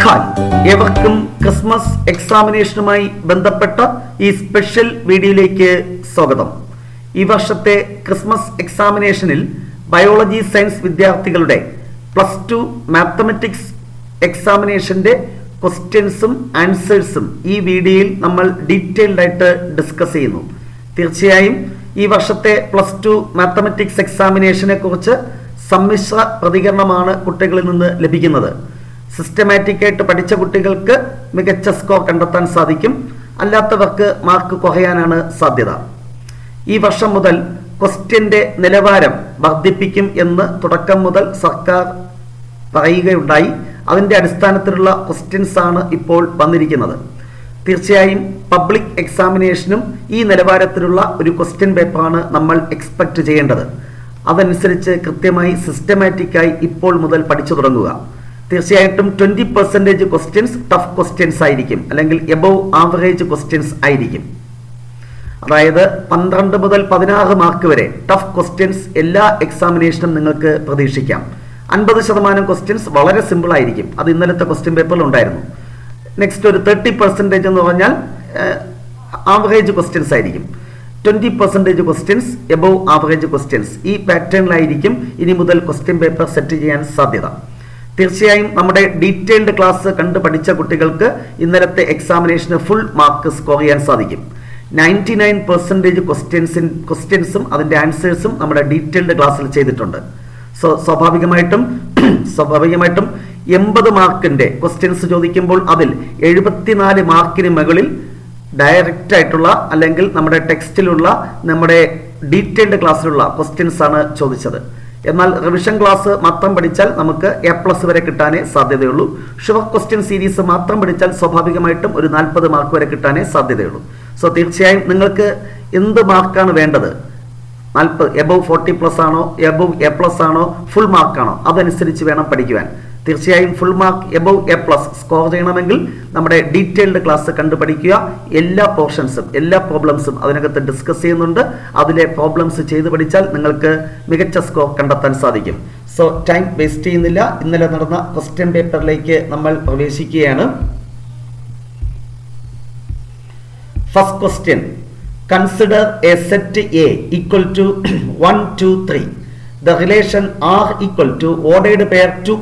Hi, ഏവർക്കും Christmas എക്സാമിനേഷനുമായി ബന്ധപ്പെട്ട ഈ സ്പെഷ്യൽ വീഡിയോയിലേക്ക് സ്വാഗതം. ഈ വർഷത്തെ ക്രിസ്മസ് എക്സാമിനേഷനിൽ ബയോളജി സയൻസ് വിദ്യാർത്ഥികളുടെ +2 മാത്തമാറ്റിക്സ് എക്സാമിനേഷന്റെ ക്വസ്റ്റ്യൻസും ആൻസേഴ്സും ഈ വീഡിയോയിൽ നമ്മൾ ഡീറ്റെയിൽഡ് ആയിട്ട് ഡിസ്കസ് ചെയ്യുന്നു. തീർച്ചയായും ഈ വർഷത്തെ +2 മാത്തമാറ്റിക്സ് എക്സാമിനേഷനെ കുറിച്ച് സമ്മിശ്ര പ്രതികരണമാണ് കുട്ടികളിൽ നിന്ന് ലഭിക്കുന്നത്. സിസ്റ്റമാറ്റിക് ആയിട്ട് പഠിച്ച കുട്ടികൾക്ക് മികച്ച സ്കോർ കണ്ടെത്താൻ സാധിക്കും, അല്ലാത്തവർക്ക് മാർക്ക് കുറയാനാണ് സാധ്യത. ഈ വർഷം മുതൽ ക്വസ്റ്റ്യന്റെ നിലവാരം വർദ്ധിപ്പിക്കും എന്ന് തുടക്കം മുതൽ സർക്കാർ പറയുകയുണ്ടായി. അതിന്റെ അടിസ്ഥാനത്തിലുള്ള ക്വസ്റ്റ്യൻസ് ആണ് ഇപ്പോൾ വന്നിരിക്കുന്നത്. തീർച്ചയായും പബ്ലിക് എക്സാമിനേഷനും ഈ നിലവാരത്തിലുള്ള ഒരു ക്വസ്റ്റ്യൻ പേപ്പറാണ് നമ്മൾ എക്സ്പെക്ട് ചെയ്യേണ്ടത്. അതനുസരിച്ച് കൃത്യമായി സിസ്റ്റമാറ്റിക്കായി ഇപ്പോൾ മുതൽ പഠിച്ചു തുടങ്ങുക. തീർച്ചയായിട്ടും 20% ക്വസ്റ്റ്യൻസ് ടഫ് ക്വസ്റ്റ്യൻസ് ആയിരിക്കും, അല്ലെങ്കിൽ എബവ് ആവറേജ് ക്വസ്റ്റ്യൻസ് ആയിരിക്കും. അതായത് 12 മുതൽ 16 മാർക്ക് വരെ ടഫ് ക്വസ്റ്റ്യൻസ് എല്ലാ എക്സാമിനേഷനും നിങ്ങൾക്ക് പ്രതീക്ഷിക്കാം. 50% ക്വസ്റ്റ്യൻസ് വളരെ സിമ്പിൾ ആയിരിക്കും. അത് ഇന്നലത്തെ ക്വസ്റ്റ്യൻ പേപ്പറിൽ ഉണ്ടായിരുന്നു. നെക്സ്റ്റ് ഒരു 30% എന്ന് പറഞ്ഞാൽ ആവറേജ് ക്വസ്റ്റ്യൻസ് ആയിരിക്കും. 20% ക്വസ്റ്റ്യൻസ് എബവ് ആവറേജ് ക്വസ്റ്റ്യൻസ്. ഈ പാറ്റേണിലായിരിക്കും ഇനി മുതൽ ക്വസ്റ്റ്യൻ പേപ്പർ സെറ്റ് ചെയ്യാൻ സാധ്യത. തീർച്ചയായും നമ്മുടെ ഡീറ്റെയിൽഡ് ക്ലാസ് കണ്ട് പഠിച്ച കുട്ടികൾക്ക് ഇന്നലത്തെ എക്സാമിനേഷന് ഫുൾ മാർക്ക് സ്കോർ ചെയ്യാൻ സാധിക്കും. 99% ക്വസ്റ്റ്യൻസും അതിന്റെ ആൻസേഴ്സും നമ്മുടെ ഡീറ്റെയിൽഡ് ക്ലാസ്സിൽ ചെയ്തിട്ടുണ്ട്. സ്വാഭാവികമായിട്ടും 80 മാർക്കിന്റെ ക്വസ്റ്റ്യൻസ് ചോദിക്കുമ്പോൾ അതിൽ 74 മാർക്കിന് മുകളിൽ ഡയറക്റ്റ് ആയിട്ടുള്ള അല്ലെങ്കിൽ നമ്മുടെ ടെക്സ്റ്റിലുള്ള നമ്മുടെ ഡീറ്റെയിൽഡ് ക്ലാസ്സിലുള്ള ക്വസ്റ്റ്യൻസ് ആണ് ചോദിച്ചത്. എന്നാൽ റിവിഷൻ ക്ലാസ് മാത്രം പഠിച്ചാൽ നമുക്ക് A+ വരെ കിട്ടാനേ സാധ്യതയുള്ളൂ. ഷുവർ ക്വസ്റ്റ്യൻ സീരീസ് മാത്രം പഠിച്ചാൽ സ്വാഭാവികമായിട്ടും ഒരു 40 മാർക്ക് വരെ കിട്ടാനേ സാധ്യതയുള്ളൂ. തീർച്ചയായും നിങ്ങൾക്ക് എന്ത് മാർക്കാണ് വേണ്ടത്? 40 എബവ് 40+ ആണോ, എബവ് A+ ആണോ, ഫുൾ മാർക്കാണോ? അതനുസരിച്ച് വേണം പഠിക്കുവാൻ. തീർച്ചയായും full mark above A+ score ചെയ്യണമെങ്കിൽ നമ്മുടെ ഡീറ്റെയിൽഡ് ക്ലാസ് കണ്ടു പഠിക്കുക. എല്ലാ പോർഷൻസും എല്ലാ പ്രോബ്ലംസും അതിനകത്ത് ഡിസ്കസ് ചെയ്യുന്നുണ്ട്. അതിലെ പ്രോബ്ലംസ് ചെയ്ത് പഠിച്ചാൽ നിങ്ങൾക്ക് മികച്ച സ്കോർ കണ്ടെത്താൻ സാധിക്കും. ടൈം വേസ്റ്റ് ചെയ്യുന്നില്ല, ഇന്നലെ നടന്ന ക്വസ്റ്റ്യൻ പേപ്പറിലേക്ക് നമ്മൾ പ്രവേശിക്കുകയാണ്. First question: consider A set A equal to 1, 2, 3. The relation R equal to ordered pair 2,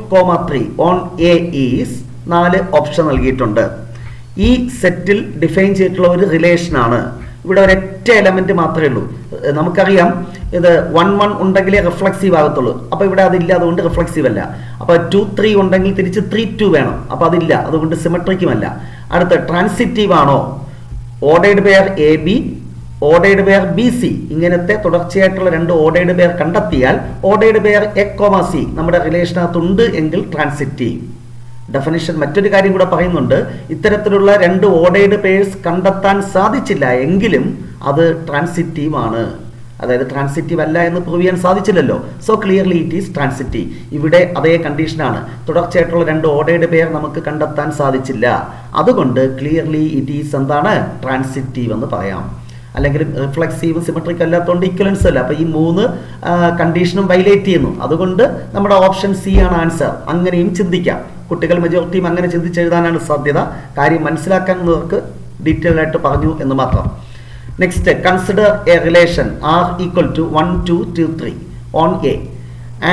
3 on A is 4 option നൽകിയിട്ടുണ്ട്. ഈ സെറ്റിൽ ഡിഫൈൻ ചെയ്തിട്ടുള്ള ഒരു റിലേഷൻ ആണ്. ഇവിടെ ഒരൊറ്റ എലമെന്റ് മാത്രമേ ഉള്ളൂ. നമുക്കറിയാം ഇത് 1, 1 ഉണ്ടെങ്കിലേ റിഫ്ലക്സീവ് ആകത്തുള്ളൂ. അപ്പൊ ഇവിടെ അതില്ല, അതുകൊണ്ട് റിഫ്ലക്സീവ് അല്ല. അപ്പൊ 2, 3 ഉണ്ടെങ്കിൽ തിരിച്ച് 3, 2 വേണം. അപ്പൊ അതില്ല, അതുകൊണ്ട് സിമെട്രിക്കുമല്ല. അടുത്ത ട്രാൻസിറ്റീവ് ആണോ? Ordered pair AB, ordered pair BC, ഇങ്ങനത്തെ തുടർച്ചയായിട്ടുള്ള 2 ഓർഡേർഡ് പെയർ കണ്ടെത്തിയാൽ ഓർഡേർഡ് പെയർ A, C നമ്മുടെ റിലേഷനകത്തുണ്ട് എങ്കിൽ ട്രാൻസിറ്റീവ്. ഡെഫിനിഷൻ മറ്റൊരു കാര്യം കൂടെ പറയുന്നുണ്ട്. ഇത്തരത്തിലുള്ള 2 ഓർഡേർഡ് പെയർസ് കണ്ടെത്താൻ സാധിച്ചില്ല എങ്കിലും അത് ട്രാൻസിറ്റീവ് ആണ്. അതായത് ട്രാൻസിറ്റീവ് അല്ല എന്ന് പ്രൂവ് ചെയ്യാൻ സാധിച്ചില്ലല്ലോ. Clearly it is transitive. ഇവിടെ അതേ കണ്ടീഷനാണ്. തുടർച്ചയായിട്ടുള്ള 2 ഓർഡേർഡ് പെയർ നമുക്ക് കണ്ടെത്താൻ സാധിച്ചില്ല, അതുകൊണ്ട് ക്ലിയർലി ഇറ്റ് ഈസ് എന്താണ്? ട്രാൻസിറ്റീവ് എന്ന് പറയാം. അല്ലെങ്കിൽ റിഫ്ലക്സീവ് സിമെട്രിക് അല്ലാത്തതുകൊണ്ട് ഇക്വലൻസ് അല്ല. അപ്പൊ ഈ 3 കണ്ടീഷനും വയലേറ്റ് ചെയ്യുന്നു. അതുകൊണ്ട് നമ്മുടെ ഓപ്ഷൻ C ആണ് ആൻസർ. അങ്ങനെയും ചിന്തിക്കാം. കുട്ടികൾ മെജോറിറ്റിയും അങ്ങനെ ചിന്തിച്ചെഴുതാനാണ് സാധ്യത. കാര്യം മനസ്സിലാക്കാവുന്നവർക്ക് ഡീറ്റെയിൽ ആയിട്ട് പറഞ്ഞു എന്ന് മാത്രം. Next: consider A relation R equal to 1, 2, 3 on A.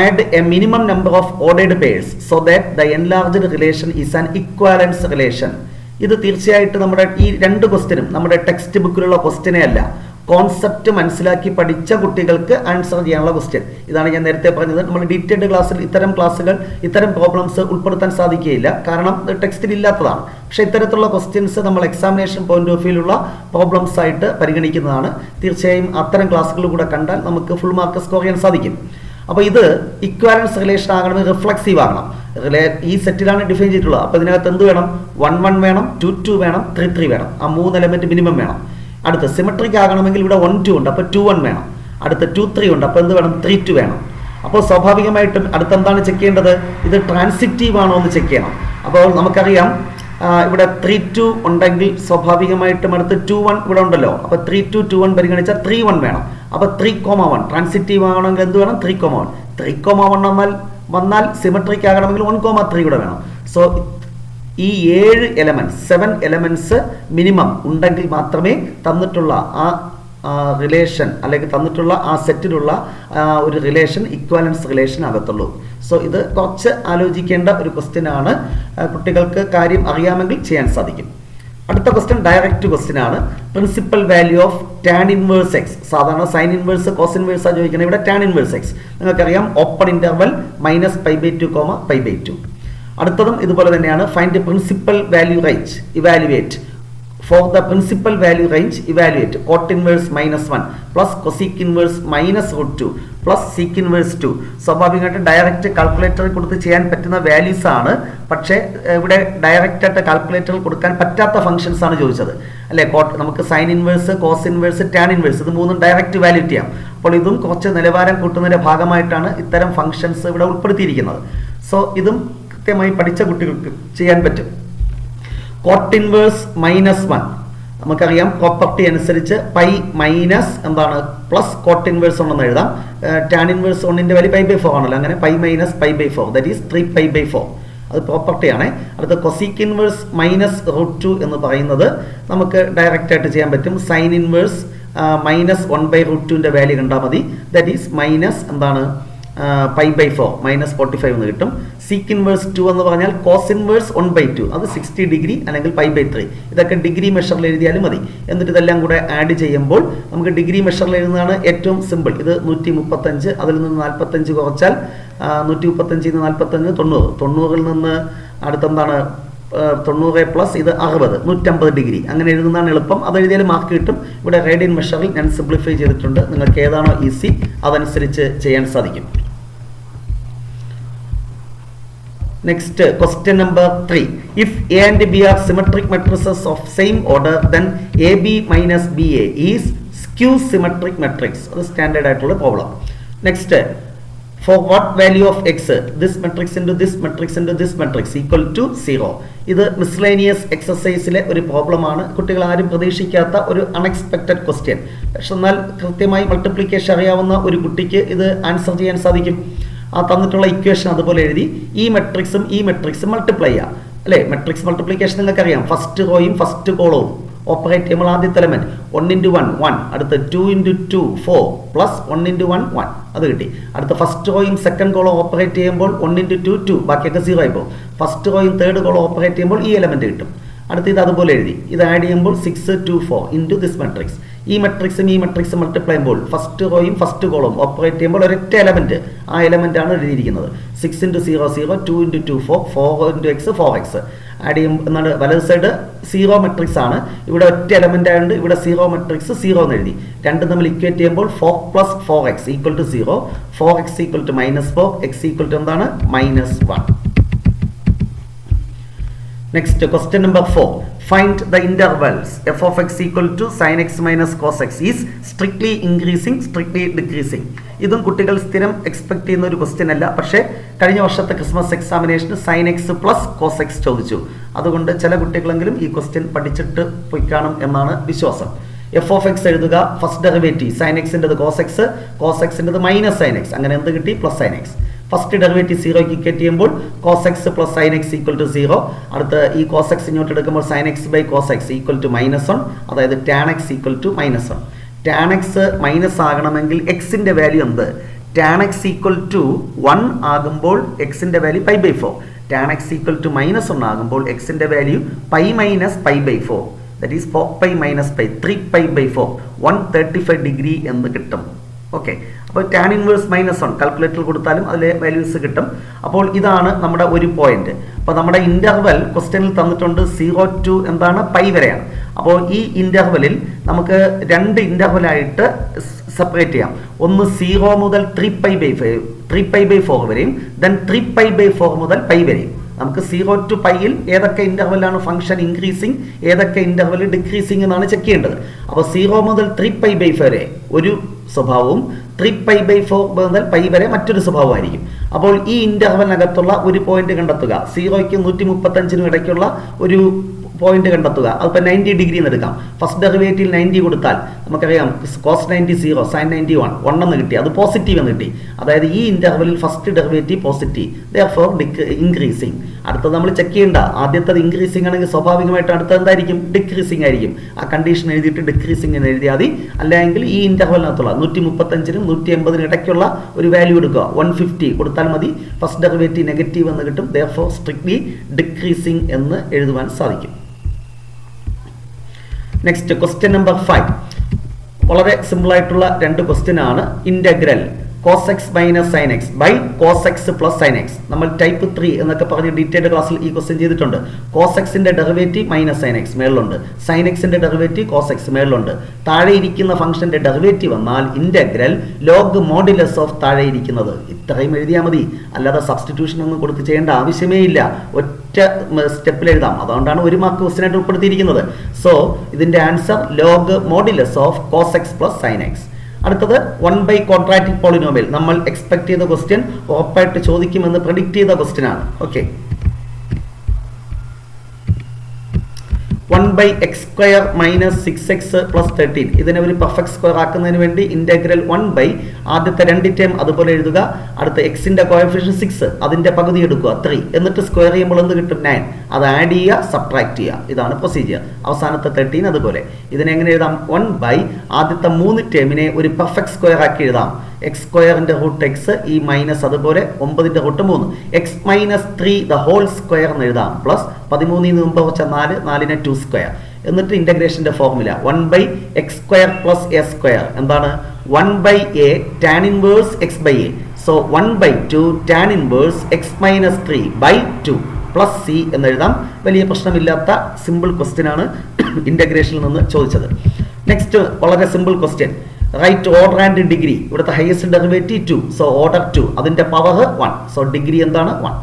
Add a minimum number of ordered pairs so that the enlarged relation is an equivalence relation. ഇത് തീർച്ചയായിട്ടും നമ്മുടെ ഈ 2 ക്വസ്റ്റ്യനും നമ്മുടെ ടെക്സ്റ്റ് ബുക്കിലുള്ള ക്വസ്റ്റ്യനെ അല്ല, കോൺസെപ്റ്റ് മനസ്സിലാക്കി പഠിച്ച കുട്ടികൾക്ക് ആൻസർ ചെയ്യാനുള്ള ക്വസ്റ്റ്യൻ. ഇതാണ് ഞാൻ നേരത്തെ പറഞ്ഞത്. നമ്മൾ ഡീറ്റെയിൽഡ് ക്ലാസ്സിൽ ഇത്തരം പ്രോബ്ലംസ് ഉൾപ്പെടുത്താൻ സാധിക്കുകയില്ല, കാരണം ടെക്സ്റ്റിൽ ഇല്ലാത്തതാണ്. പക്ഷേ ഇത്തരത്തിലുള്ള ക്വസ്റ്റ്യൻസ് നമ്മൾ എക്സാമിനേഷൻ പോയിന്റ് ഓഫ് വ്യൂയിലുള്ള പ്രോബ്ലംസ് ആയിട്ട് പരിഗണിക്കുന്നതാണ്. തീർച്ചയായും അത്തരം ക്ലാസ്സുകൾ കൂടെ കണ്ടാൽ നമുക്ക് ഫുൾ മാർക്ക് സ്കോർ ചെയ്യാൻ സാധിക്കും. അപ്പോൾ ഇത് ഇക്വാലൻസ് റിലേഷൻ ആകണമെങ്കിൽ റിഫ്ലക്സീവ് ആകണം. ഈ സെറ്റിലാണ് ഡിഫൈൻ ചെയ്തിട്ടുള്ളത്. അപ്പോൾ ഇതിനകത്ത് എന്ത് വേണം? 1, 1 വേണം, 2, 2 വേണം, 3, 3 വേണം. ആ 3 എലമെന്റ് മിനിമം വേണം. അടുത്ത സിമെട്രിക് ആകണമെങ്കിൽ ഇവിടെ 1, 2 ഉണ്ട്, അപ്പോൾ 2, 1 വേണം. അടുത്ത 2, 3 ഉണ്ട്, അപ്പോൾ എന്ത് വേണം? 3, 2 വേണം. അപ്പോൾ സ്വാഭാവികമായിട്ടും അടുത്തെന്താണ് ചെക്ക് ചെയ്യേണ്ടത്? ഇത് ട്രാൻസിറ്റീവ് ആണോ എന്ന് ചെക്ക് ചെയ്യണം. അപ്പോൾ നമുക്കറിയാം ഇവിടെ 3, 2 ഉണ്ടെങ്കിൽ സ്വാഭാവികമായിട്ടും അടുത്ത് 2, 1 ഇവിടെ ഉണ്ടല്ലോ. അപ്പോൾ 3, 2, 2, 1 പരിഗണിച്ചാൽ 3, 1 വേണം. അപ്പോൾ 3, 1 ട്രാൻസിറ്റീവ് ആണെങ്കിൽ എന്ത് വേണം? 3, 1 വന്നാൽ സിമെട്രിക് ആകണമെങ്കിൽ 1, 3 കൂടെ വേണം. ഈ 7 എലമെന്റ്സ് മിനിമം ഉണ്ടെങ്കിൽ മാത്രമേ തന്നിട്ടുള്ള ആ റിലേഷൻ അല്ലെങ്കിൽ തന്നിട്ടുള്ള ആ സെറ്റിലുള്ള ഒരു റിലേഷൻ ഇക്വാലൻസ് റിലേഷൻ ആകത്തുള്ളൂ. സോ ഇത് കുറച്ച് ആലോചിക്കേണ്ട ഒരു ക്വസ്റ്റ്യൻ ആണ്. കുട്ടികൾക്ക് കാര്യം അറിയാമെങ്കിൽ ചെയ്യാൻ സാധിക്കും. അടുത്ത ക്വസ്റ്റ്യൻ ഡയറക്റ്റ് ക്വസ്റ്റ്യൻ ആണ്. Principal value of tan inverse X. സാധാരണ സൈൻ ഇൻവേഴ്സ് കോസ് ഇൻവേഴ്സ് ആ ചോദിക്കുന്നത്, ഇവിടെ ടാൻ ഇൻവേഴ്സ് എക്സ്. നിങ്ങൾക്കറിയാം ഓപ്പൺ ഇന്റർവൽ -π/2, π/2. അടുത്തതും ഇതുപോലെ തന്നെയാണ്. Find principal value range, evaluate. For the principal value range, evaluate cot inverse -1 plus cosec inverse -√2 plus sec inverse 2. സ്വാഭാവികമായിട്ട് direct കാൽക്കുലേറ്ററിൽ കൊടുത്ത് ചെയ്യാൻ പറ്റുന്ന വാല്യൂസ് ആണ്. പക്ഷേ ഇവിടെ ഡയറക്റ്റ് ആയിട്ട് കാൽക്കുലേറ്ററിൽ കൊടുക്കാൻ പറ്റാത്ത ഫംഗ്ഷൻസ് ആണ് ചോദിച്ചത് അല്ലേ. നമുക്ക് sine inverse, cos inverse, tan inverse ഇത് മൂന്നും ഡയറക്റ്റ് വാല്യൂറ്റ് ചെയ്യാം. അപ്പോൾ ഇതും കുറച്ച് നിലവാരം കൂട്ടുന്നതിന്റെ ഭാഗമായിട്ടാണ് ഇത്തരം ഫംഗ്ഷൻസ് ഇവിടെ ഉൾപ്പെടുത്തിയിരിക്കുന്നത്. സോ ഇതും കൃത്യമായി പഠിച്ച കുട്ടികൾക്ക് ചെയ്യാൻ പറ്റും. കോട്ട് ഇൻവേഴ്സ് -1 നമുക്കറിയാം പ്രോപ്പർട്ടി അനുസരിച്ച് പൈ മൈനസ് എന്താണ് പ്ലസ് കോട്ട് ഇൻവേഴ്സ് ഉണ്ടെന്ന് എഴുതാം. ടാൻ ഇൻവേഴ്സ് 1ന്റെ വാല്യൂ π/4 ആണല്ലോ. അങ്ങനെ പൈ മൈനസ് π/4 ദാറ്റ് ഈസ് 3π/4. അത് പ്രോപ്പർട്ടിയാണ്. അടുത്ത കൊസീക് ഇൻവേഴ്സ് -√2 എന്ന് പറയുന്നത് നമുക്ക് ഡയറക്റ്റ് ആയിട്ട് ചെയ്യാൻ പറ്റും. സൈൻ ഇൻവേഴ്സ് -1/√2ന്റെ വാല്യൂ കണ്ടാൽ മതി. ദാറ്റ് ഈസ് മൈനസ് എന്താണ് π/4 -45 എന്ന് കിട്ടും. സീക്ക് ഇൻവേഴ്സ് 2 എന്ന് പറഞ്ഞാൽ കോസ് ഇൻവേഴ്സ് 1/2 അത് 60 ഡിഗ്രി അല്ലെങ്കിൽ π/3. ഇതൊക്കെ ഡിഗ്രി മെഷറിൽ എഴുതിയാലും മതി. എന്നിട്ട് ഇതെല്ലാം കൂടെ ആഡ് ചെയ്യുമ്പോൾ നമുക്ക് ഡിഗ്രി മെഷറിൽ എഴുതുന്നതാണ് ഏറ്റവും സിമ്പിൾ. ഇത് 135, അതിൽ നിന്ന് 45 കുറച്ചാൽ 135 45 90. 90ൽ നിന്ന് അടുത്തെന്താണ് 90 പ്ലസ് ഇത് 60, 150 ഡിഗ്രി. അങ്ങനെ എഴുതുന്നതാണ് എളുപ്പം. അത് എഴുതിയാലും മാർക്ക് കിട്ടും. ഇവിടെ റേഡിയൻ മെഷറിൽ ഞാൻ സിംപ്ലിഫൈ ചെയ്തിട്ടുണ്ട്. നിങ്ങൾക്ക് ഏതാണോ ഈസി അതനുസരിച്ച് ചെയ്യാൻ സാധിക്കും. Next, question number 3. If A and B are symmetric matrices of same order, then AB minus BA is skew symmetric matrix. That's standard ആയിട്ടുള്ള problem. Next, for what value of x this matrix into this matrix into this matrix equal to 0. ഇത് miscellaneous എക്സസൈസിലെ ഒരു problem ആണ്. കുട്ടികൾ ആരും പ്രതീക്ഷിക്കാത്ത ഒരു unexpected question. പക്ഷെ എന്നാൽ കൃത്യമായി മൾട്ടിപ്ലിക്കേഷൻ അറിയാവുന്ന ഒരു കുട്ടിക്ക് ഇത് ആൻസർ ചെയ്യാൻ സാധിക്കും. ആ തന്നിട്ടുള്ള ഇക്വേഷൻ അതുപോലെ എഴുതി ഈ മെട്രിക്സും മൾട്ടിപ്ലൈ ചെയ്യാം അല്ലേ. മെട്രിക്സ് മൾട്ടിപ്ലിക്കേഷൻ നിങ്ങൾക്ക് അറിയാം. ഫസ്റ്റ് റോയും ഫസ്റ്റ് കോളവും ഓപ്പറേറ്റ് ചെയ്യുമ്പോൾ ആദ്യത്തെ എലമെന്റ് 1 × 1 1, അടുത്ത 2 × 2 4 പ്ലസ് 1 × 1 1 അത് കിട്ടി. അടുത്ത ഫസ്റ്റ് റോയും സെക്കൻഡ് കോളം ഓപ്പറേറ്റ് ചെയ്യുമ്പോൾ 1 × 2 2, ബാക്കിയൊക്കെ 0 ആയിപ്പോൾ. ഫസ്റ്റ് റോയും തേർഡ് കോളം ഓപ്പറേറ്റ് ചെയ്യുമ്പോൾ ഈ എലമെന്റ് കിട്ടും. അടുത്ത് ഇത് അതുപോലെ എഴുതി. ഇത് ആഡ് ചെയ്യുമ്പോൾ 6 2 4 ഇൻറ്റു ദിസ് മെട്രിക്സ്. ഈ മെട്രിക്സ് മൾട്ടിപ്ലൈ ചെയ്യുമ്പോൾ ഫസ്റ്റ് റോയും ഫസ്റ്റ് കോളും ഓപ്പറേറ്റ് ചെയ്യുമ്പോൾ ഒരൊറ്റ എലമെന്റ്, ആ എലമെന്റ് ആണ് എഴുതിയിരിക്കുന്നത്. 6 × 0 0, 2 × 2 4, 4 × x 4x. ആഡ് ചെയ്യും എന്നാണ് വലത് സൈഡ് 0 മെട്രിക്സ് ആണ്. ഇവിടെ ഒറ്റ എലമെന്റ് ആയതുകൊണ്ട് ഇവിടെ 0 മെട്രിക്സ് 0 എന്ന് എഴുതി. രണ്ടും തമ്മിൽ ഇക്വേറ്റ് ചെയ്യുമ്പോൾ 4 + 4x = 0, 4x = -4, x = എന്താണ് -1. Next, question number 4. Find the intervals f of x = sin x minus cos x is strictly increasing, strictly decreasing. ഇതും കുട്ടികൾ സ്ഥിരം എക്സ്പെക്ട് ചെയ്യുന്ന ഒരു ക്വസ്റ്റ്യൻ അല്ല. പക്ഷേ കഴിഞ്ഞ വർഷത്തെ Christmas എക്സാമിനേഷന് sin x + cos x ചോദിച്ചു. അതുകൊണ്ട് ചില കുട്ടികളെങ്കിലും ഈ ക്വസ്റ്റ്യൻ പഠിച്ചിട്ട് പോയി കാണും എന്നാണ് വിശ്വാസം. എഫ് ഓഫ് എക്സ് എഴുതുക. ഫസ്റ്റ് ഡെറിവേറ്റീവ് sin x-ൻ്റെത് cos x, cos x-ൻ്റെത് -sin x. അങ്ങനെ എന്ത് കിട്ടി? +sin x. ഫസ്റ്റ് ഡെറിവേറ്റീവ് 0ക്ക് ഇക്വേറ്റ് ചെയ്യുമ്പോൾ cos x + sin x = 0. അടുത്ത് ഈ cos x ഇങ്ങോട്ട് എടുക്കുമ്പോൾ sin x/cos x = -1. അതായത് tan x = -1. tan x minus ആകണമെങ്കിൽ എക്സിന്റെ വാല്യൂ എന്ത്? tan x = 1 ആകുമ്പോൾ എക്സിന്റെ വാല്യൂ π/4. tan x = -1 ആകുമ്പോൾ എക്സിന്റെ വാല്യൂ π - π/4. ദാറ്റ് ഈസ് 4π - π, 3π/4, 135 ഡിഗ്രി എന്ന് കിട്ടും. ഓക്കെ, അപ്പോൾ ടാൻ ഇൻവേഴ്സ് -1 കാൽക്കുലേറ്ററിൽ കൊടുത്താലും അതിലെ വാല്യൂസ് കിട്ടും. അപ്പോൾ ഇതാണ് നമ്മുടെ ഒരു പോയിന്റ്. അപ്പോൾ നമ്മുടെ ഇന്റർവെൽ ക്വസ്റ്റ്യനിൽ തന്നിട്ടുണ്ട് 0 to എന്താണ് π വരെയാണ്. അപ്പോൾ ഈ ഇന്റർവെലിൽ നമുക്ക് രണ്ട് ഇന്റർവെലായിട്ട് സെപ്പറേറ്റ് ചെയ്യാം. ഒന്ന് 0 മുതൽ 3π/4 വരെയും ദെൻ 3π/4 മുതൽ π വരെയും. നമുക്ക് 0 to πയിൽ ഏതൊക്കെ ഇന്റർവെല്ലാണ് ഫംഗ്ഷൻ ഇൻക്രീസിങ്, ഏതൊക്കെ ഇന്റർവെൽ ഡിക്രീസിങ് എന്നാണ് ചെക്ക് ചെയ്യേണ്ടത്. അപ്പോൾ 0 മുതൽ 3π/4 വരെ ഒരു സ്വഭാവവും 3π/4 മുതൽ π വരെ മറ്റൊരു സ്വഭാവമായിരിക്കും. അപ്പോൾ ഈ ഇന്റർവെലിനകത്തുള്ള ഒരു പോയിന്റ് കണ്ടെത്തുക. 0ക്കും 135നും ഇടയ്ക്കുള്ള ഒരു പോയിന്റ് കണ്ടെത്തുക. അതിപ്പോൾ 90 ഡിഗ്രി എന്ന് എടുക്കാം. ഫസ്റ്റ് ഡെറിവേറ്റീവ് 90 കൊടുത്താൽ നമുക്കറിയാം cos 90 0, sin 90 1 എന്ന് കിട്ടി. അത് പോസിറ്റീവ് എന്ന് കിട്ടി. അതായത് ഈ ഇന്റർവെലിൽ first derivative positive, therefore increasing. അടുത്തത് നമ്മൾ ചെക്ക് ചെയ്യേണ്ട. ആദ്യത്തത് ഇൻക്രീസിംഗ് ആണെങ്കിൽ സ്വാഭാവികമായിട്ട് അടുത്തത് എന്തായിരിക്കും? ഡിക്രീസിംഗ് ആയിരിക്കും. ആ കണ്ടീഷൻ എഴുതിയിട്ട് ഡിക്രീസിംഗ് എന്ന് എഴുതിയാൽ മതി. അല്ലെങ്കിൽ ഈ ഇന്റർവെലിനകത്തുള്ള 135നും 180നും ഇടയ്ക്കുള്ള ഒരു വാല്യൂ എടുക്കുക. 150 കൊടുത്താൽ മതി. ഫസ്റ്റ് ഡെറിവേറ്റീവ് നെഗറ്റീവ് എന്ന് കിട്ടും. therefore strictly decreasing എന്ന് എഴുതുവാൻ സാധിക്കും. Next question number 5. വളരെ സിമ്പിൾ ആയിട്ടുള്ള രണ്ട് ക്വസ്റ്റ്യൻ ആണ്. Integral cos x minus sin x by cos x plus sin x. നമ്മൾ ടൈപ്പ് 3 എന്നൊക്കെ പറഞ്ഞ് ഡീറ്റെയിൽഡ് ക്ലാസ്സിൽ ഈ ക്വസ്റ്റ്യൻ ചെയ്തിട്ടുണ്ട്. cos x ന്റെ derivative minus sin x മേളിലുണ്ട്, sin x ന്റെ ഡെറിവേറ്റീവ് cos x മേളിലുണ്ട്. താഴെ ഇരിക്കുന്ന ഫംഗ്ഷന്റെ ഡെറിവേറ്റീവ് വന്നാൽ ഇന്റഗ്രൽ ലോഗ് മോഡുലസ് ഓഫ് താഴെ ഇരിക്കുന്നത്. ഇത്രയും എഴുതിയാൽ മതി. അല്ലാതെ സബ്സ്റ്റിറ്റ്യൂഷൻ ഒന്നും കൊടുത്ത് ചെയ്യേണ്ട ആവശ്യമേ ഇല്ല. ഒറ്റ സ്റ്റെപ്പിൽ എഴുതാം. അതുകൊണ്ടാണ് ഒരു മാർക്ക് ക്വസ്റ്റ്യനായിട്ട് ഉൾപ്പെടുത്തിയിരിക്കുന്നത്. സോ ഇതിന്റെ answer log modulus of cos x plus sin x. അടുത്തത് 1 ക്വാഡ്രാറ്റിക് പോളിനോമിയൽ. നമ്മൾ എക്സ്പെക്ട് ചെയ്ത ക്വസ്റ്റ്യൻ ഉറപ്പായിട്ട് ചോദിക്കുമെന്ന് പ്രെഡിക്റ്റ് ചെയ്ത ക്വസ്റ്റ്യൻ ആണ്. Okay, 1/x² minus 6x plus 13. ഇതിനെ ഒരു പെർഫെക്റ്റ് സ്ക്വയർ ആക്കുന്നതിന് വേണ്ടി ഇന്റഗ്രൽ 1 ആദ്യത്തെ രണ്ട് ടേം അതുപോലെ എഴുതുക. അടുത്ത എക്സിന്റെ കോഎഫിഷ്യന്റ് 6, അതിന്റെ പകുതി എടുക്കുക 3, എന്നിട്ട് സ്ക്വയർ ചെയ്യുമ്പോൾ എന്ത് കിട്ടും? 9. അത് ആഡ് ചെയ്യുക, സബ്ട്രാക്ട് ചെയ്യുക. ഇതാണ് പ്രൊസീജിയർ. അവസാനത്തെ 13 അതുപോലെ. ഇതിനെ എങ്ങനെ എഴുതാം? 1 ആദ്യത്തെ 3 ടേമിനെ ഒരു പെർഫെക്റ്റ് സ്ക്വയർ ആക്കി എഴുതാം. x² റൂട്ട് എക്സ്, ഈ മൈനസ് അതുപോലെ 9 root 3, x minus 3 the whole square എന്ന് എഴുതാം. പ്ലസ് 13 മുമ്പ് വെച്ച 4, 4നെ 2 സ്ക്വയർ. എന്നിട്ട് ഇന്റഗ്രേഷന്റെ ഫോർമുല 1/x² പ്ലസ് a² എന്താണ്? 1/a tan inverse x/a. So 1/2 tan inverse x minus 3/2 plus c എന്ന് എഴുതാം. വലിയ പ്രശ്നമില്ലാത്ത സിമ്പിൾ ക്വസ്റ്റ്യൻ ആണ് ഇന്റഗ്രേഷനിൽ നിന്ന് ചോദിച്ചത്. നെക്സ്റ്റ് വളരെ simple question. Right order and degree. ഇവിടുത്തെ ഹയസ്റ്റ് ഡെറിവേറ്റീവ് 2, സോ ഓർഡർ 2, അതിന്റെ പവർ 1, സോ ഡിഗ്രി എന്താണ്? 1.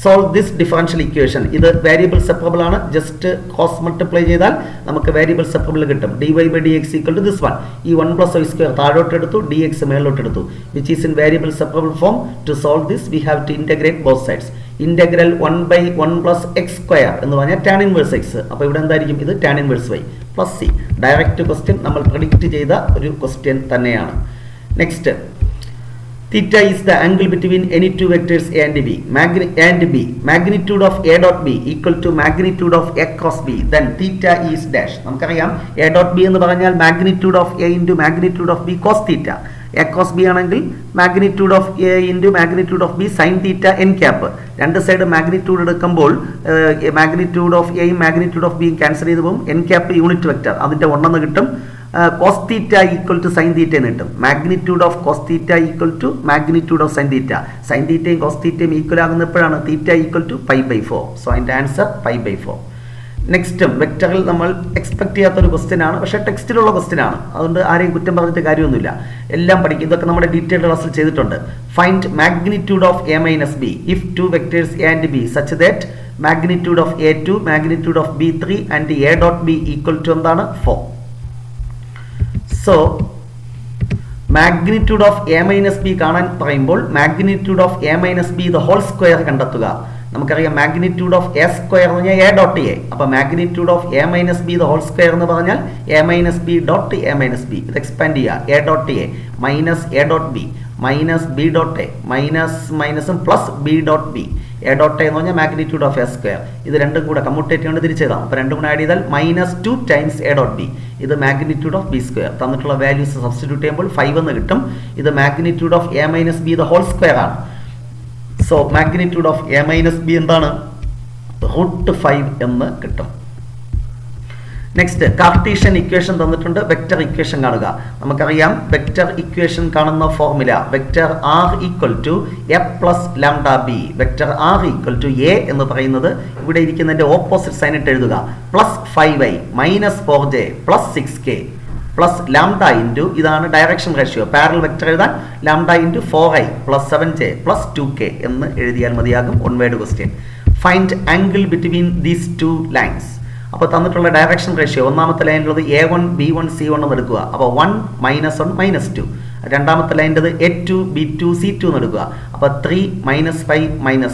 Solve this differential equation. ഇത് വേരിയബിൾ സെപ്പറബിൾ ആണ്. ജസ്റ്റ് ക്രോസ് മൾട്ടിപ്ലൈ ചെയ്താൽ നമുക്ക് വേരിയബിൾ സെപ്പറബിൾ കിട്ടും. dy/dx equal to this one. ഈ 1 + y² താഴോട്ട് എടുത്തു, dx മേലോട്ട് എടുത്തു, which is in variable separable form. To solve this we have to integrate both sides. Integral 1/1 + x² എന്ന് പറഞ്ഞാൽ tan ഇൻവേഴ്സ് x. അപ്പോൾ ഇവിടെ എന്തായിരിക്കും? ഇത് tan inverse y plus c. Direct question, നമ്മൾ പ്രെഡിക്റ്റ് ചെയ്ത ഒരു ക്വസ്റ്റ്യൻ തന്നെയാണ്. Next, theta is the angle between any two vectors a and b. Magnitude of a dot b equal to magnitude of a cross b. Then theta is dash. നമുക്കറിയാം a dot b എന്ന് പറഞ്ഞാൽ magnitude of a into magnitude of b cos theta. a cross b ആണെങ്കിൽ magnitude of a into magnitude of b sin theta n cap. രണ്ട് side magnitude എടുക്കുമ്പോൾ magnitude of a magnitude of b cancel ചെയ്ത് പോകും. n cap unit vector, അതിന്റെ 1 എന്ന് കിട്ടും. cos theta equal to sin theta എന്ന് കിട്ടും. Magnitude of cos theta equal to magnitude of sin theta. sin theta cos theta equal ആകുന്നപ്പോഴാണ് theta equal to π/4. So അതിന്റെ answer π/4. Next വെക്ടറിൽ നമ്മൾ expect ചെയ്യാത്തൊരു ക്വസ്റ്റ്യൻ ആണ്, പക്ഷേ ടെക്സ്റ്റിലുള്ള ക്വസ്റ്റ്യൻ ആണ്. അതുകൊണ്ട് ആരെയും കുറ്റം പറഞ്ഞിട്ട് കാര്യമൊന്നുമില്ല. എല്ലാം പഠിക്കും. ഇതൊക്കെ നമ്മുടെ ഡീറ്റെയിൽഡ് ക്ലാസ്സിൽ ചെയ്തിട്ടുണ്ട്. Find magnitude of a minus b if two vectors a and b such that magnitude of a2 magnitude of b3 and a dot b equal to എന്താണ്? 4. So magnitude of a minus b കാണാൻ പറയുമ്പോൾ magnitude of a minus b the whole square കണ്ടെത്തുക. നമുക്കറിയാം magnitude of a square എന്ന് പറഞ്ഞാൽ a dot a. അപ്പോൾ magnitude of a minus b the whole square എന്ന് പറഞ്ഞാൽ a minus b dot a minus b. ഇത് എക്സ്പാൻഡ് ചെയ്യുക. a dot a minus a dot b minus b dot a minus മൈനസും plus b dot b. a dot a എന്ന് പറഞ്ഞാൽ magnitude of a square. ഇത് രണ്ടും കൂടെ കമ്മ്യൂട്ടേറ്റ് കൊണ്ട് തിരിച്ചെഴുതാം. അപ്പോൾ രണ്ടും കൂടെ ആഡ് ചെയ്താൽ -2 ടൈംസ് a ഡോട്ട് b. ഇത് മാഗ്നിറ്റ്യൂഡ് ഓഫ് b സ്ക്വയർ. തന്നിട്ടുള്ള വാല്യൂസ് സബ്സ്റ്റിറ്റ്യൂട്ട് ചെയ്യുമ്പോൾ 5 എന്ന് കിട്ടും. ഇത് magnitude of a minus b the whole square ആണ്. So magnitude of a minus b എന്താണ്? √5 എന്ന് കിട്ടും. നെക്സ്റ്റ്, കാർട്ടീഷ്യൻ ഇക്വേഷൻ തന്നിട്ടുണ്ട്. വെക്റ്റർ ഇക്വേഷൻ കാണുക. നമുക്കറിയാം വെക്റ്റർ ഇക്വേഷൻ കാണുന്ന formula vector r equal to a plus lambda b. Vector r equal to a എന്ന് പറയുന്നത് ഇവിടെ ഇരിക്കുന്നതിന്റെ ഓപ്പോസിറ്റ് സൈൻ ഇട്ട് എഴുതുക. Plus 5i minus 4j plus 6k plus lambda into, ഇതാണ് ഡയറക്ഷൻ റേഷ്യോ. പാരലൽ വെക്റ്റർ എഴുതാൻ lambda into 4i plus 7j plus 2k എന്ന് എഴുതിയാൽ മതിയാകും. One word question. Find angle between these two lines. അപ്പോൾ തന്നിട്ടുള്ള direction ratio ഒന്നാമത്തെ ലൈനിലുള്ളത് a1 b1 c1 എന്ന് എടുക്കുക. അപ്പോൾ 1 -1 -2. രണ്ടാമത്തെ ലൈൻ്റെ A2 B2 C2 എന്ന് എടുക്കുക. അപ്പോൾ 3 - 5 -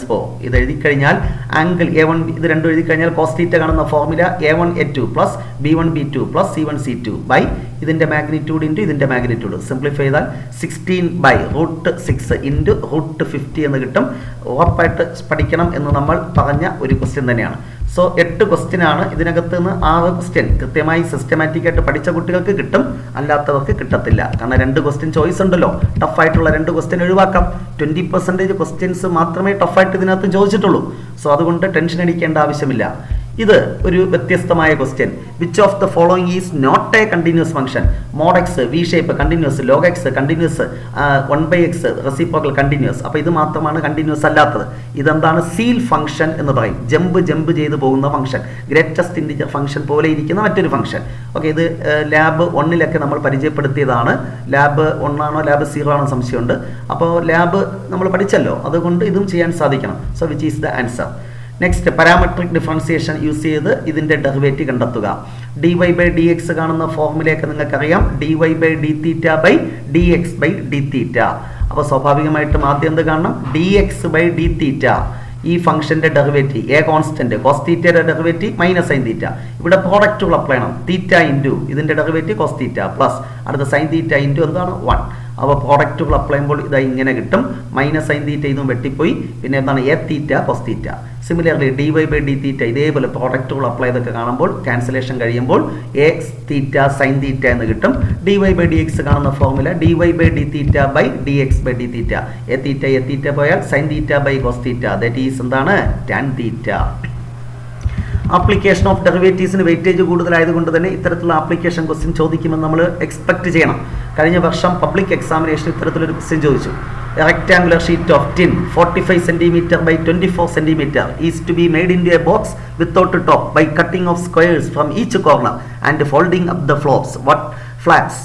4 ഇത് എഴുതി കഴിഞ്ഞാൽ ആംഗിൾ A1 ഇത് രണ്ടും എഴുതി കഴിഞ്ഞാൽ cos θ കാണുന്ന formula A1 A2 plus B1 B2 plus C1 C2 by ഇതിൻ്റെ മാഗ്നിറ്റ്യൂഡ് ഇൻറ്റു ഇതിൻ്റെ മാഗ്നിറ്റ്യൂഡ്. സിംപ്ലിഫൈ ചെയ്താൽ 16/√6 ഇൻറ്റു √50 എന്ന് കിട്ടും. ഉറപ്പായിട്ട് പഠിക്കണം എന്ന് നമ്മൾ പറഞ്ഞ ഒരു ക്വസ്റ്റ്യൻ തന്നെയാണ്. സോ 8 ക്വസ്റ്റ്യൻ ആണ് ഇതിനകത്ത് നിന്ന് 6 ക്വസ്റ്റ്യൻ കൃത്യമായി സിസ്റ്റമാറ്റിക് ആയിട്ട് പഠിച്ച കുട്ടികൾക്ക് കിട്ടും, അല്ലാത്തവർക്ക് കിട്ടത്തില്ല. കാരണം 2 ക്വസ്റ്റ്യൻ ചോയ്സ് ഉണ്ടല്ലോ, ടഫായിട്ടുള്ള 2 ക്വസ്റ്റ്യൻ ഒഴിവാക്കാം. 20% ക്വസ്റ്റ്യൻസ് മാത്രമേ ടഫായിട്ട് ഇതിനകത്ത് ചോദിച്ചിട്ടുള്ളൂ. സോ അതുകൊണ്ട് ടെൻഷൻ അടിക്കേണ്ട ആവശ്യമില്ല. ഇത് ഒരു വ്യത്യസ്തമായ question. Which of the following is not a continuous function? Mod x V shape continuous, log x continuous, 1/x reciprocal continuous. അപ്പോൾ ഇത് മാത്രമാണ് കണ്ടിന്യൂസ് അല്ലാത്തത്. ഇതെന്താണ്? സീൽ ഫംഗ്ഷൻ എന്ന് പറയും. ജമ്പ് ചെയ്ത് പോകുന്ന ഫംഗ്ഷൻ, ഗ്രേറ്റസ്റ്റ് ഇൻറ്റിജർ ഫംഗ്ഷൻ പോലെ ഇരിക്കുന്ന മറ്റൊരു ഫംഗ്ഷൻ. ഓക്കെ, ഇത് ലാബ് 1 നമ്മൾ പരിചയപ്പെടുത്തിയതാണ്. ലാബ് 1 ആണോ ലാബ് 0 ആണോ സംശയമുണ്ട്. അപ്പോൾ ലാബ് നമ്മൾ പഠിച്ചല്ലോ, അതുകൊണ്ട് ഇതും ചെയ്യാൻ സാധിക്കണം. So which is the answer? Next, parametric differentiation use ചെയ്ത് ഇതിൻ്റെ ഡെറിവേറ്റീവ് കണ്ടെത്തുക. dy/dx കാണുന്ന ഫോർമുലയൊക്കെ നിങ്ങൾക്കറിയാം. dy/dθ/dx/dθ. അപ്പോൾ സ്വാഭാവികമായിട്ടും ആദ്യം എന്ത് കാണണം? dx/dθ. ഈ ഫംഗ്ഷന്റെ ഡെറിവേറ്റീവ് എ കോൺസ്റ്റന്റ് കോസ് തീറ്റയുടെ ഡെറിവേറ്റീവ് -sin θ. ഇവിടെ പ്രോഡക്റ്റുകൾ അപ്ലൈ ചെയ്യണം. തീറ്റ ഇൻറ്റു ഇതിന്റെ ഡെറിവേറ്റീവ് കോസ് തീറ്റ പ്ലസ് അടുത്ത sin θ ഇൻറ്റു എന്താണ് 1. അപ്പോൾ പ്രോഡക്റ്റുകൾ അപ്ലൈ ചെയ്യുമ്പോൾ ഇതാ ഇങ്ങനെ കിട്ടും. -sin θ ഇതും വെട്ടിപ്പോയി. പിന്നെ എന്താണ്? a theta cos theta. Similarly dy/dθ ഇതേപോലെ പ്രോഡക്റ്റുകൾ അപ്ലൈ ചെയ്തൊക്കെ കാണുമ്പോൾ ക്യാൻസലേഷൻ കഴിയുമ്പോൾ a തീറ്റ sin θ എന്ന് കിട്ടും. dy/dx കാണുന്ന ഫോർമുല dy/dθ/dx/dθ. a തീറ്റ പോയാൽ sin θ/cos θ, ദാറ്റ് ഈസ് എന്താണ്? tan θ. ആപ്ലിക്കേഷൻ ഓഫ് ഡെറിവേറ്റീവ്സിന് വെയിറ്റേജ് കൂടുതലായതുകൊണ്ട് തന്നെ ഇത്തരത്തിലുള്ള ആപ്ലിക്കേഷൻ ക്വസ്റ്റ്യൻ ചോദിക്കുമെന്ന് നമ്മൾ എക്സ്പെക്ട് ചെയ്യണം. കഴിഞ്ഞ വർഷം പബ്ലിക് എക്സാമിനേഷൻ ഇത്തരത്തിലൊരു ക്വസ്റ്റ്യൻ ചോദിച്ചു. A rectangular sheet of tin 45 cm by 24 cm is to be made into a box without a top by cutting off squares from each corner and folding up the flaps.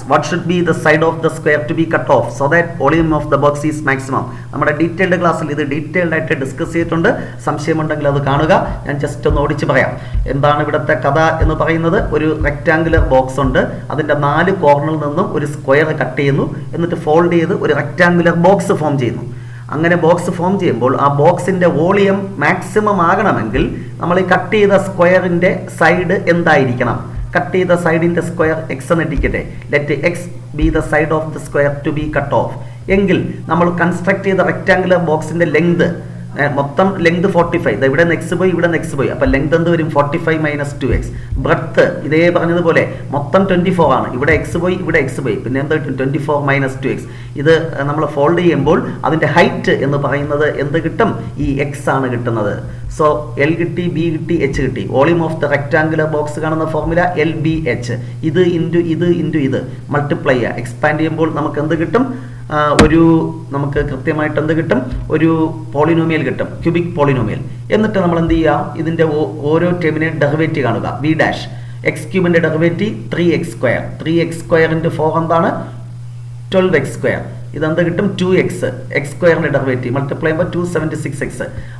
What should be the side of the square to be cut off so that volume of the box is maximum? നമ്മുടെ detailed ക്ലാസ്സിൽ ഇത് detailed ആയിട്ട് discuss ചെയ്തിട്ടുണ്ട്. സംശയമുണ്ടെങ്കിൽ അത് കാണുക. ഞാൻ just ഒന്ന് ഓടിച്ച് പറയാം. എന്താണ് ഇവിടുത്തെ കഥ എന്ന് പറയുന്നത്? ഒരു റെക്റ്റാങ്കുലർ ബോക്സ് ഉണ്ട്. അതിൻ്റെ 4 കോർണറിൽ നിന്നും ഒരു സ്ക്വയർ കട്ട് ചെയ്യുന്നു. എന്നിട്ട് ഫോൾഡ് ചെയ്ത് ഒരു റെക്റ്റാങ്കുലർ ബോക്സ് ഫോം ചെയ്യുന്നു. അങ്ങനെ ബോക്സ് ഫോം ചെയ്യുമ്പോൾ ആ ബോക്സിൻ്റെ വോളിയം മാക്സിമം ആകണമെങ്കിൽ നമ്മൾ ഈ കട്ട് ചെയ്ത സ്ക്വയറിൻ്റെ സൈഡ് എന്തായിരിക്കണം? കട്ട് ചെയ്ത സൈഡിൻ്റെ സ്ക്വയർ എക്സ് എന്ന് ഇട്ടിക്കട്ടെ. Let X be the side of the square to be cut off. എങ്കിൽ നമ്മൾ കൺസ്ട്രക്ട് ചെയ്ത റെക്റ്റാങ്കുലർ ബോക്സിൻ്റെ ലെങ്ത് മൊത്തം ലെങ്ത് 45. ഇവിടെ നിന്ന് എക്സ് പോയി, ഇവിടെ നിന്ന് എക്സ് പോയി. അപ്പോൾ ലെങ്ത് എന്ത് വരും? 45 - 2x. ബ്രെഡ്ത്ത് ഇതേ പറഞ്ഞതുപോലെ മൊത്തം 24 ആണ്. ഇവിടെ എക്സ് പോയി, ഇവിടെ എക്സ് പോയി. പിന്നെ എന്ത് കിട്ടും? 24 - 2x. ഇത് നമ്മൾ ഫോൾഡ് ചെയ്യുമ്പോൾ അതിൻ്റെ ഹൈറ്റ് എന്ന് പറയുന്നത് എന്ത് കിട്ടും? ഈ എക്സ് ആണ് കിട്ടുന്നത്. സോ എൽ കിട്ടി, ബി കിട്ടി, എച്ച് കിട്ടി. Volume of the rectangular box കാണുന്ന ഫോർമുല LBH. ഇത് ഇൻറ്റു ഇത് മൾട്ടിപ്ലൈ ചെയ്യുക. എക്സ്പാൻഡ് ചെയ്യുമ്പോൾ നമുക്ക് എന്ത് കിട്ടും? നമുക്ക് കൃത്യമായിട്ട് എന്ത് കിട്ടും? ഒരു പോളിനോമിയൽ കിട്ടും, ക്യൂബിക് പോളിനോമിയൽ. എന്നിട്ട് നമ്മൾ എന്ത് ചെയ്യുക? ഇതിൻ്റെ ഓരോ ടേമിനെ ഡെറിവേറ്റീവ് കാണുക. v'. x³ derivative 3x². 3x² 4 എന്താണ്? 12x². ഇതെന്ത് കിട്ടും? 2x. x² ഡെറിവേറ്റീവ് മൾട്ടിപ്ലൈ ചെയ്യുമ്പോൾ 276x.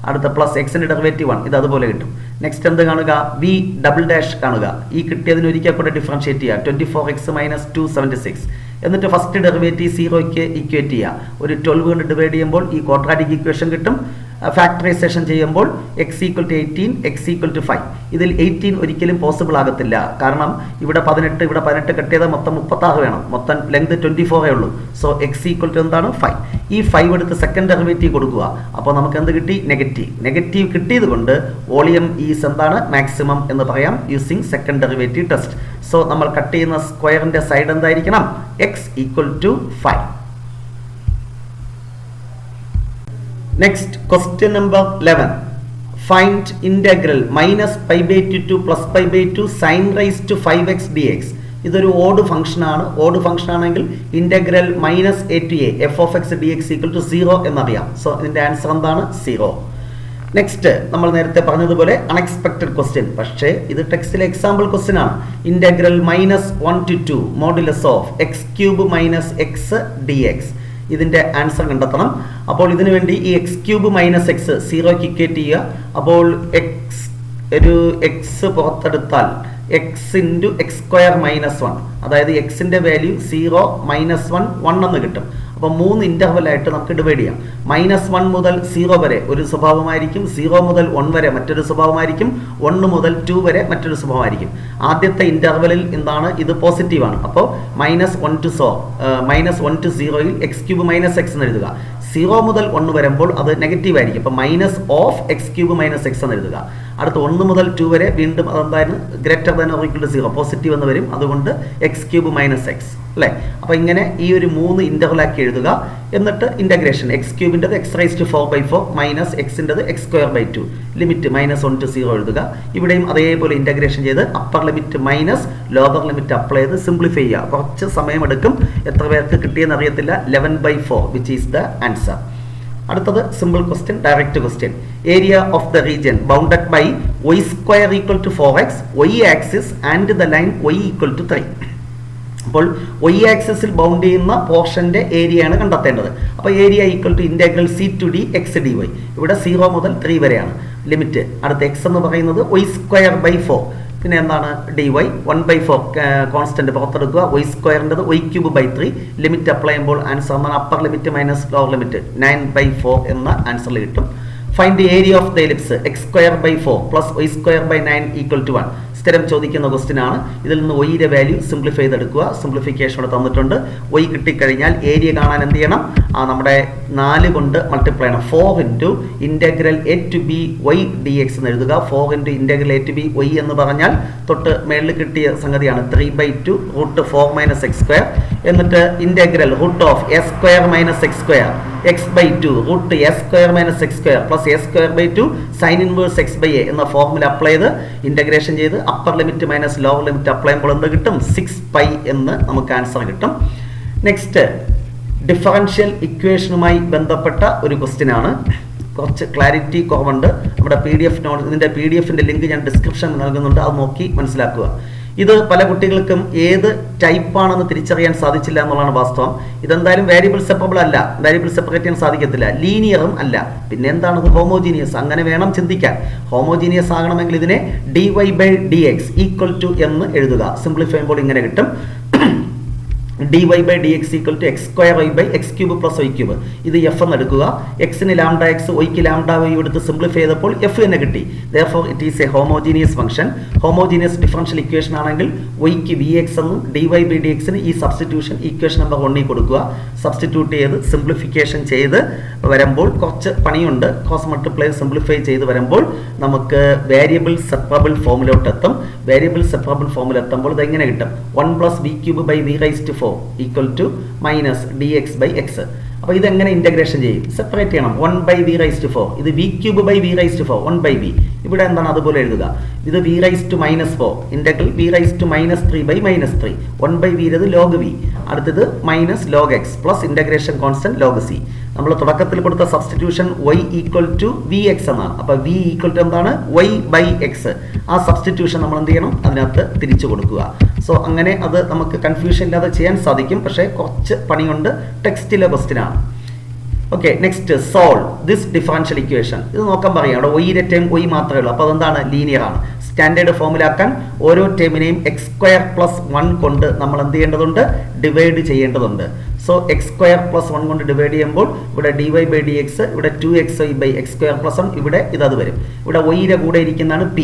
അടുത്ത പ്ലസ് എക്സിൻ്റെ ഡെറിവേറ്റീവ് 1. ഇത് അതുപോലെ കിട്ടും. നെക്സ്റ്റ് എന്ത് കാണുക? v" കാണുക. ഈ കിട്ടിയതിന് ഒരിക്കൽ കൂടെ ഡിഫറൻഷിയേറ്റ് ചെയ്യുക. 24x - 276. എന്നിട്ട് ഫസ്റ്റ് ഡെറിവേറ്റീവ് 0ക്ക് ഇക്വേറ്റ് ചെയ്യുക. ഒരു 12 കൊണ്ട് ഡിവൈഡ് ചെയ്യുമ്പോൾ ഈ ക്വാഡ്രാറ്റിക് ഇക്വേഷൻ കിട്ടും. ഫാക്ടറൈസേഷൻ ചെയ്യുമ്പോൾ x = 18, x = 5. ഇതിൽ 18 ഒരിക്കലും പോസിബിൾ ആകത്തില്ല. കാരണം ഇവിടെ 18, ഇവിടെ 18 കട്ടിയത് മൊത്തം 36 വേണം. മൊത്തം ലെങ്ത് 24 ഉള്ളൂ. സോ x = എന്താണ്? 5. ഈ 5 എടുത്ത് സെക്കൻഡ് ഡെറിവേറ്റീവ് കൊടുക്കുക. അപ്പോൾ നമുക്ക് എന്ത് കിട്ടി? നെഗറ്റീവ് കിട്ടിയത് കൊണ്ട് വോളിയം ഈസ് എന്താണ്? മാക്സിമം എന്ന് പറയാം using second derivative test. So നമ്മൾ കട്ട് ചെയ്യുന്ന സ്ക്വയറിന്റെ സൈഡ് എന്തായിരിക്കണം? x = 5. Next, question number 11. Find integral -π/2 to +π/2 sin raised to 5x dx. ഇതൊരു ഓഡ് ഫംഗ്ഷൻ ആണ്. ഓഡ് ഫംഗ്ഷൻ ആണെങ്കിൽ integral -a to a f(x) dx = 0 എന്നറിയാം. സോ ഇതിന്റെ ആൻസർ എന്താണ്? 0. നെക്സ്റ്റ്, നമ്മൾ നേരത്തെ പറഞ്ഞതുപോലെ അൺഎക്സ്പെക്ടഡ് ക്വസ്റ്റ്യൻ. പക്ഷേ ഇത് ടെക്സ്റ്റിലെ എക്സാമ്പിൾ ക്വസ്റ്റ്യൻ ആണ്. Integral -1 to 2 modulus of x³ - x dx. ഇതിൻ്റെ ആൻസർ കണ്ടെത്തണം. അപ്പോൾ ഇതിനു വേണ്ടി ഈ x³ - x 0ക്ക് ഇക്വേറ്റ് ചെയ്യുക. അപ്പോൾ ഒരു എക്സ് പുറത്തെടുത്താൽ X into X square minus 1, അതായത് എക്സിൻ്റെ വാല്യൂ 0 -1 1 എന്ന് കിട്ടും. അപ്പോൾ 3 ഇൻ്റർവെലായിട്ട് നമുക്ക് ഡിവൈഡ് ചെയ്യാം. -1 മുതൽ 0 വരെ ഒരു സ്വഭാവമായിരിക്കും, 0 മുതൽ 1 വരെ മറ്റൊരു സ്വഭാവമായിരിക്കും, 1 മുതൽ 2 വരെ മറ്റൊരു സ്വഭാവമായിരിക്കും. ആദ്യത്തെ ഇൻ്റർവെലിൽ എന്താണ്, ഇത് പോസിറ്റീവാണ്. അപ്പോൾ -1 to 0യിൽ x³ - x എന്ന് എഴുതുക. 0 മുതൽ 1 വരുമ്പോൾ അത് നെഗറ്റീവ് ആയിരിക്കും. അപ്പോൾ -(x³ - x എന്ന് എഴുതുക. അടുത്ത 1 മുതൽ 2 വരെ വീണ്ടും അതെന്തായാലും >0 പോസിറ്റീവ് എന്ന് വരും. അതുകൊണ്ട് x³ - x അല്ലേ. അപ്പോൾ ഇങ്ങനെ ഈ ഒരു 3 ഇൻ്റർവലാക്കി എഴുതുക. എന്നിട്ട് ഇൻ്റഗ്രേഷൻ x³ x⁴/4 മൈനസ് x-ൻ്റെത് x²/2 ലിമിറ്റ് -1 to 0 എഴുതുക. ഇവിടെയും അതേപോലെ ഇൻ്റഗ്രേഷൻ ചെയ്ത് upper limit minus lower limit apply ചെയ്ത് സിംപ്ലിഫൈ ചെയ്യുക. കുറച്ച് സമയമെടുക്കും. എത്ര പേർക്ക് കിട്ടിയെന്ന് അറിയത്തില്ല. 11/4 വിച്ച് ഈസ് ദ ആൻസർ. അടുത്തത് simple question, direct question. Area of the region bounded by y² = 4x, y axis and the line y = 3. അപ്പോൾ y ആക്സിസിൽ ബൗണ്ട് ചെയ്യുന്ന പോർഷന്റെ ഏരിയയാണ് കണ്ടെത്തേണ്ടത്. അപ്പോൾ area =integral c to d x dy. ഇവിടെ 0 മുതൽ 3 വരെയാണ് ലിമിറ്റ്. അടുത്ത x എന്ന് പറയുന്നത് y²/4. പിന്നെ എന്താണ് dy 1/4 കോൺസ്റ്റന്റ് പുറത്തെടുക്കുക. y²ൻ്റെത് y³ 3 ലിമിറ്റ് അപ്ലൈ ചെയ്യുമ്പോൾ ആൻസർ എന്താണ്, upper limit minus lower limit 9/4 എന്ന ആൻസറിൽ കിട്ടും. Find the area of the ellipse x²/4 + y²/9 = 1. സ്ഥിരം ചോദിക്കുന്ന ക്വസ്റ്റ്യൻ ആണ്. ഇതിൽ നിന്ന് y-യുടെ വാല്യൂ സിംപ്ലിഫൈ ചെയ്തെടുക്കുക. സിംപ്ലിഫിക്കേഷൻ ഇവിടെ തന്നിട്ടുണ്ട്. y കിട്ടിക്കഴിഞ്ഞാൽ ഏരിയ കാണാൻ എന്ത് ചെയ്യണം, നമ്മുടെ 4 കൊണ്ട് മൾട്ടിപ്ലൈ ചെയ്യണം. 4 × integral a to b y dx എന്ന് എഴുതുക. 4 × integral a to b y എന്ന് പറഞ്ഞാൽ തൊട്ട് മേളിൽ കിട്ടിയ സംഗതിയാണ് 3/2 √4 - x². എന്നിട്ട് integral √(s² - x²) x/2 √s² - x² + a²/2 sin inverse x/a എന്ന ഫോർമുല അപ്ലൈ ചെയ്ത് ഇന്റഗ്രേഷൻ ചെയ്ത് upper limit minus lower limit apply ചെയ്യുമ്പോൾ എന്ത് കിട്ടും, 6π എന്ന് നമുക്ക് ആൻസർ കിട്ടും. നെക്സ്റ്റ് ഡിഫറൻഷ്യൽ ഇക്വേഷനുമായി ബന്ധപ്പെട്ട ഒരു ക്വസ്റ്റ്യൻ ആണ്. കുറച്ച് ക്ലാരിറ്റി കുറവുണ്ട്. നമ്മുടെ PDF നോട്ട്, ഇതിൻ്റെ PDF-ൻ്റെ ലിങ്ക് ഞാൻ ഡിസ്ക്രിപ്ഷനിൽ നൽകുന്നുണ്ട്. അത് നോക്കി മനസ്സിലാക്കുക. ഇത് പല കുട്ടികൾക്കും ഏത് ടൈപ്പാണെന്ന് തിരിച്ചറിയാൻ സാധിച്ചില്ല എന്നുള്ളതാണ് വാസ്തവം. ഇതെന്തായാലും വേരിയബിൾ സെപ്പറബിൾ അല്ല, വേരിയബിൾ സെപ്പറേറ്റ് ചെയ്യാൻ സാധിക്കത്തില്ല. ലീനിയറും അല്ല. പിന്നെ എന്താണത്, ഹോമോജീനിയസ്. അങ്ങനെ വേണം ചിന്തിക്കാൻ. ഹോമോജീനിയസ് ആകണമെങ്കിൽ ഇതിനെ dy/dx = എന്ന് എഴുതുക. സിംപ്ലിഫൈ ചെയ്യുമ്പോൾ ഇങ്ങനെ കിട്ടും. dy/dx = x²y/x³ + y³. ഇത് f എന്ന് എടുക്കുക. x-ന് λx, y-ക്ക് λy എടുത്ത് സിംപ്ലിഫൈ ചെയ്തപ്പോൾ f തന്നെ കിട്ടി. therefore it is a homogeneous function. Homogeneous differential equation ആണെങ്കിൽ y-ക്ക് vx എന്നും dy/dx-ന് ഈ സബ്സ്റ്റിറ്റ്യൂഷൻ ഇക്വേഷൻ നമ്പർ 1 കൊടുക്കുക. സബ്സ്റ്റിറ്റ്യൂട്ട് ചെയ്ത് സിംപ്ലിഫിക്കേഷൻ ചെയ്ത് വരുമ്പോൾ കുറച്ച് പണിയുണ്ട്. ക്രോസ് മൾട്ടിപ്ലൈ സിംപ്ലിഫൈ ചെയ്ത് വരുമ്പോൾ നമുക്ക് വേരിയബിൾ സെപ്പറബിൾ ഫോമിലോട്ട് എത്തും. വേരിയബിൾ സെപ്പറബിൾ ഫോമിൽ എത്തുമ്പോൾ ഇത് എങ്ങനെ കിട്ടും, 1 + v³ / v⁴ - dx/x. അപ്പോൾ ഇതെങ്ങനെ ഇന്റഗ്രേഷൻ ചെയ്യും, സെപ്പറേറ്റ് ചെയ്യണം. 1/v⁴, ഇത് v³ / v⁴ 1/v. ഇവിടെ എന്താണ് അതുപോലെ എഴുതുക. ഇത് v⁻⁻4 integral v⁻³ 1/v log v. അടുത്തത് log x plus integration constant log c. നമ്മൾ തുടക്കത്തിൽ കൊടുത്ത സബ്സ്റ്റിറ്റ്യൂഷൻ y = vx എന്നാണ്. അപ്പോൾ v = എന്താണ്, y/x. ആ സബ്സ്റ്റിറ്റ്യൂഷൻ നമ്മൾ എന്ത് ചെയ്യണം, അതിനകത്ത് തിരിച്ചു കൊടുക്കുക. സോ അങ്ങനെ അത് നമുക്ക് കൺഫ്യൂഷൻ ഇല്ലാതെ ചെയ്യാൻ സാധിക്കും. പക്ഷേ കുറച്ച് പണിയുണ്ട്. ടെക്സ്റ്റിലെ ക്വസ്റ്റ്യൻ ആണ്. Okay, next solve this differential equation. ഇത് നോക്കാൻ പറയാം. അവിടെ y-യുടെ ടേം y മാത്രമേ ഉള്ളൂ. അപ്പോൾ അതെന്താണ്, ലീനിയർ ആണ്. സ്റ്റാൻഡേർഡ് ഫോമിലാക്കാൻ ഓരോ ടേമിനെയും x² + 1 കൊണ്ട് നമ്മൾ എന്ത് ചെയ്യേണ്ടതുണ്ട്, ഡിവൈഡ് ചെയ്യേണ്ടതുണ്ട്. സോ x² + 1 കൊണ്ട് ഡിവൈഡ് ചെയ്യുമ്പോൾ ഇവിടെ dy/dx, ഇവിടെ 2xy/x² + 1, ഇവിടെ ഇത് വരും. ഇവിടെ y-യുടെ കൂടെ ഇരിക്കുന്നതാണ് p,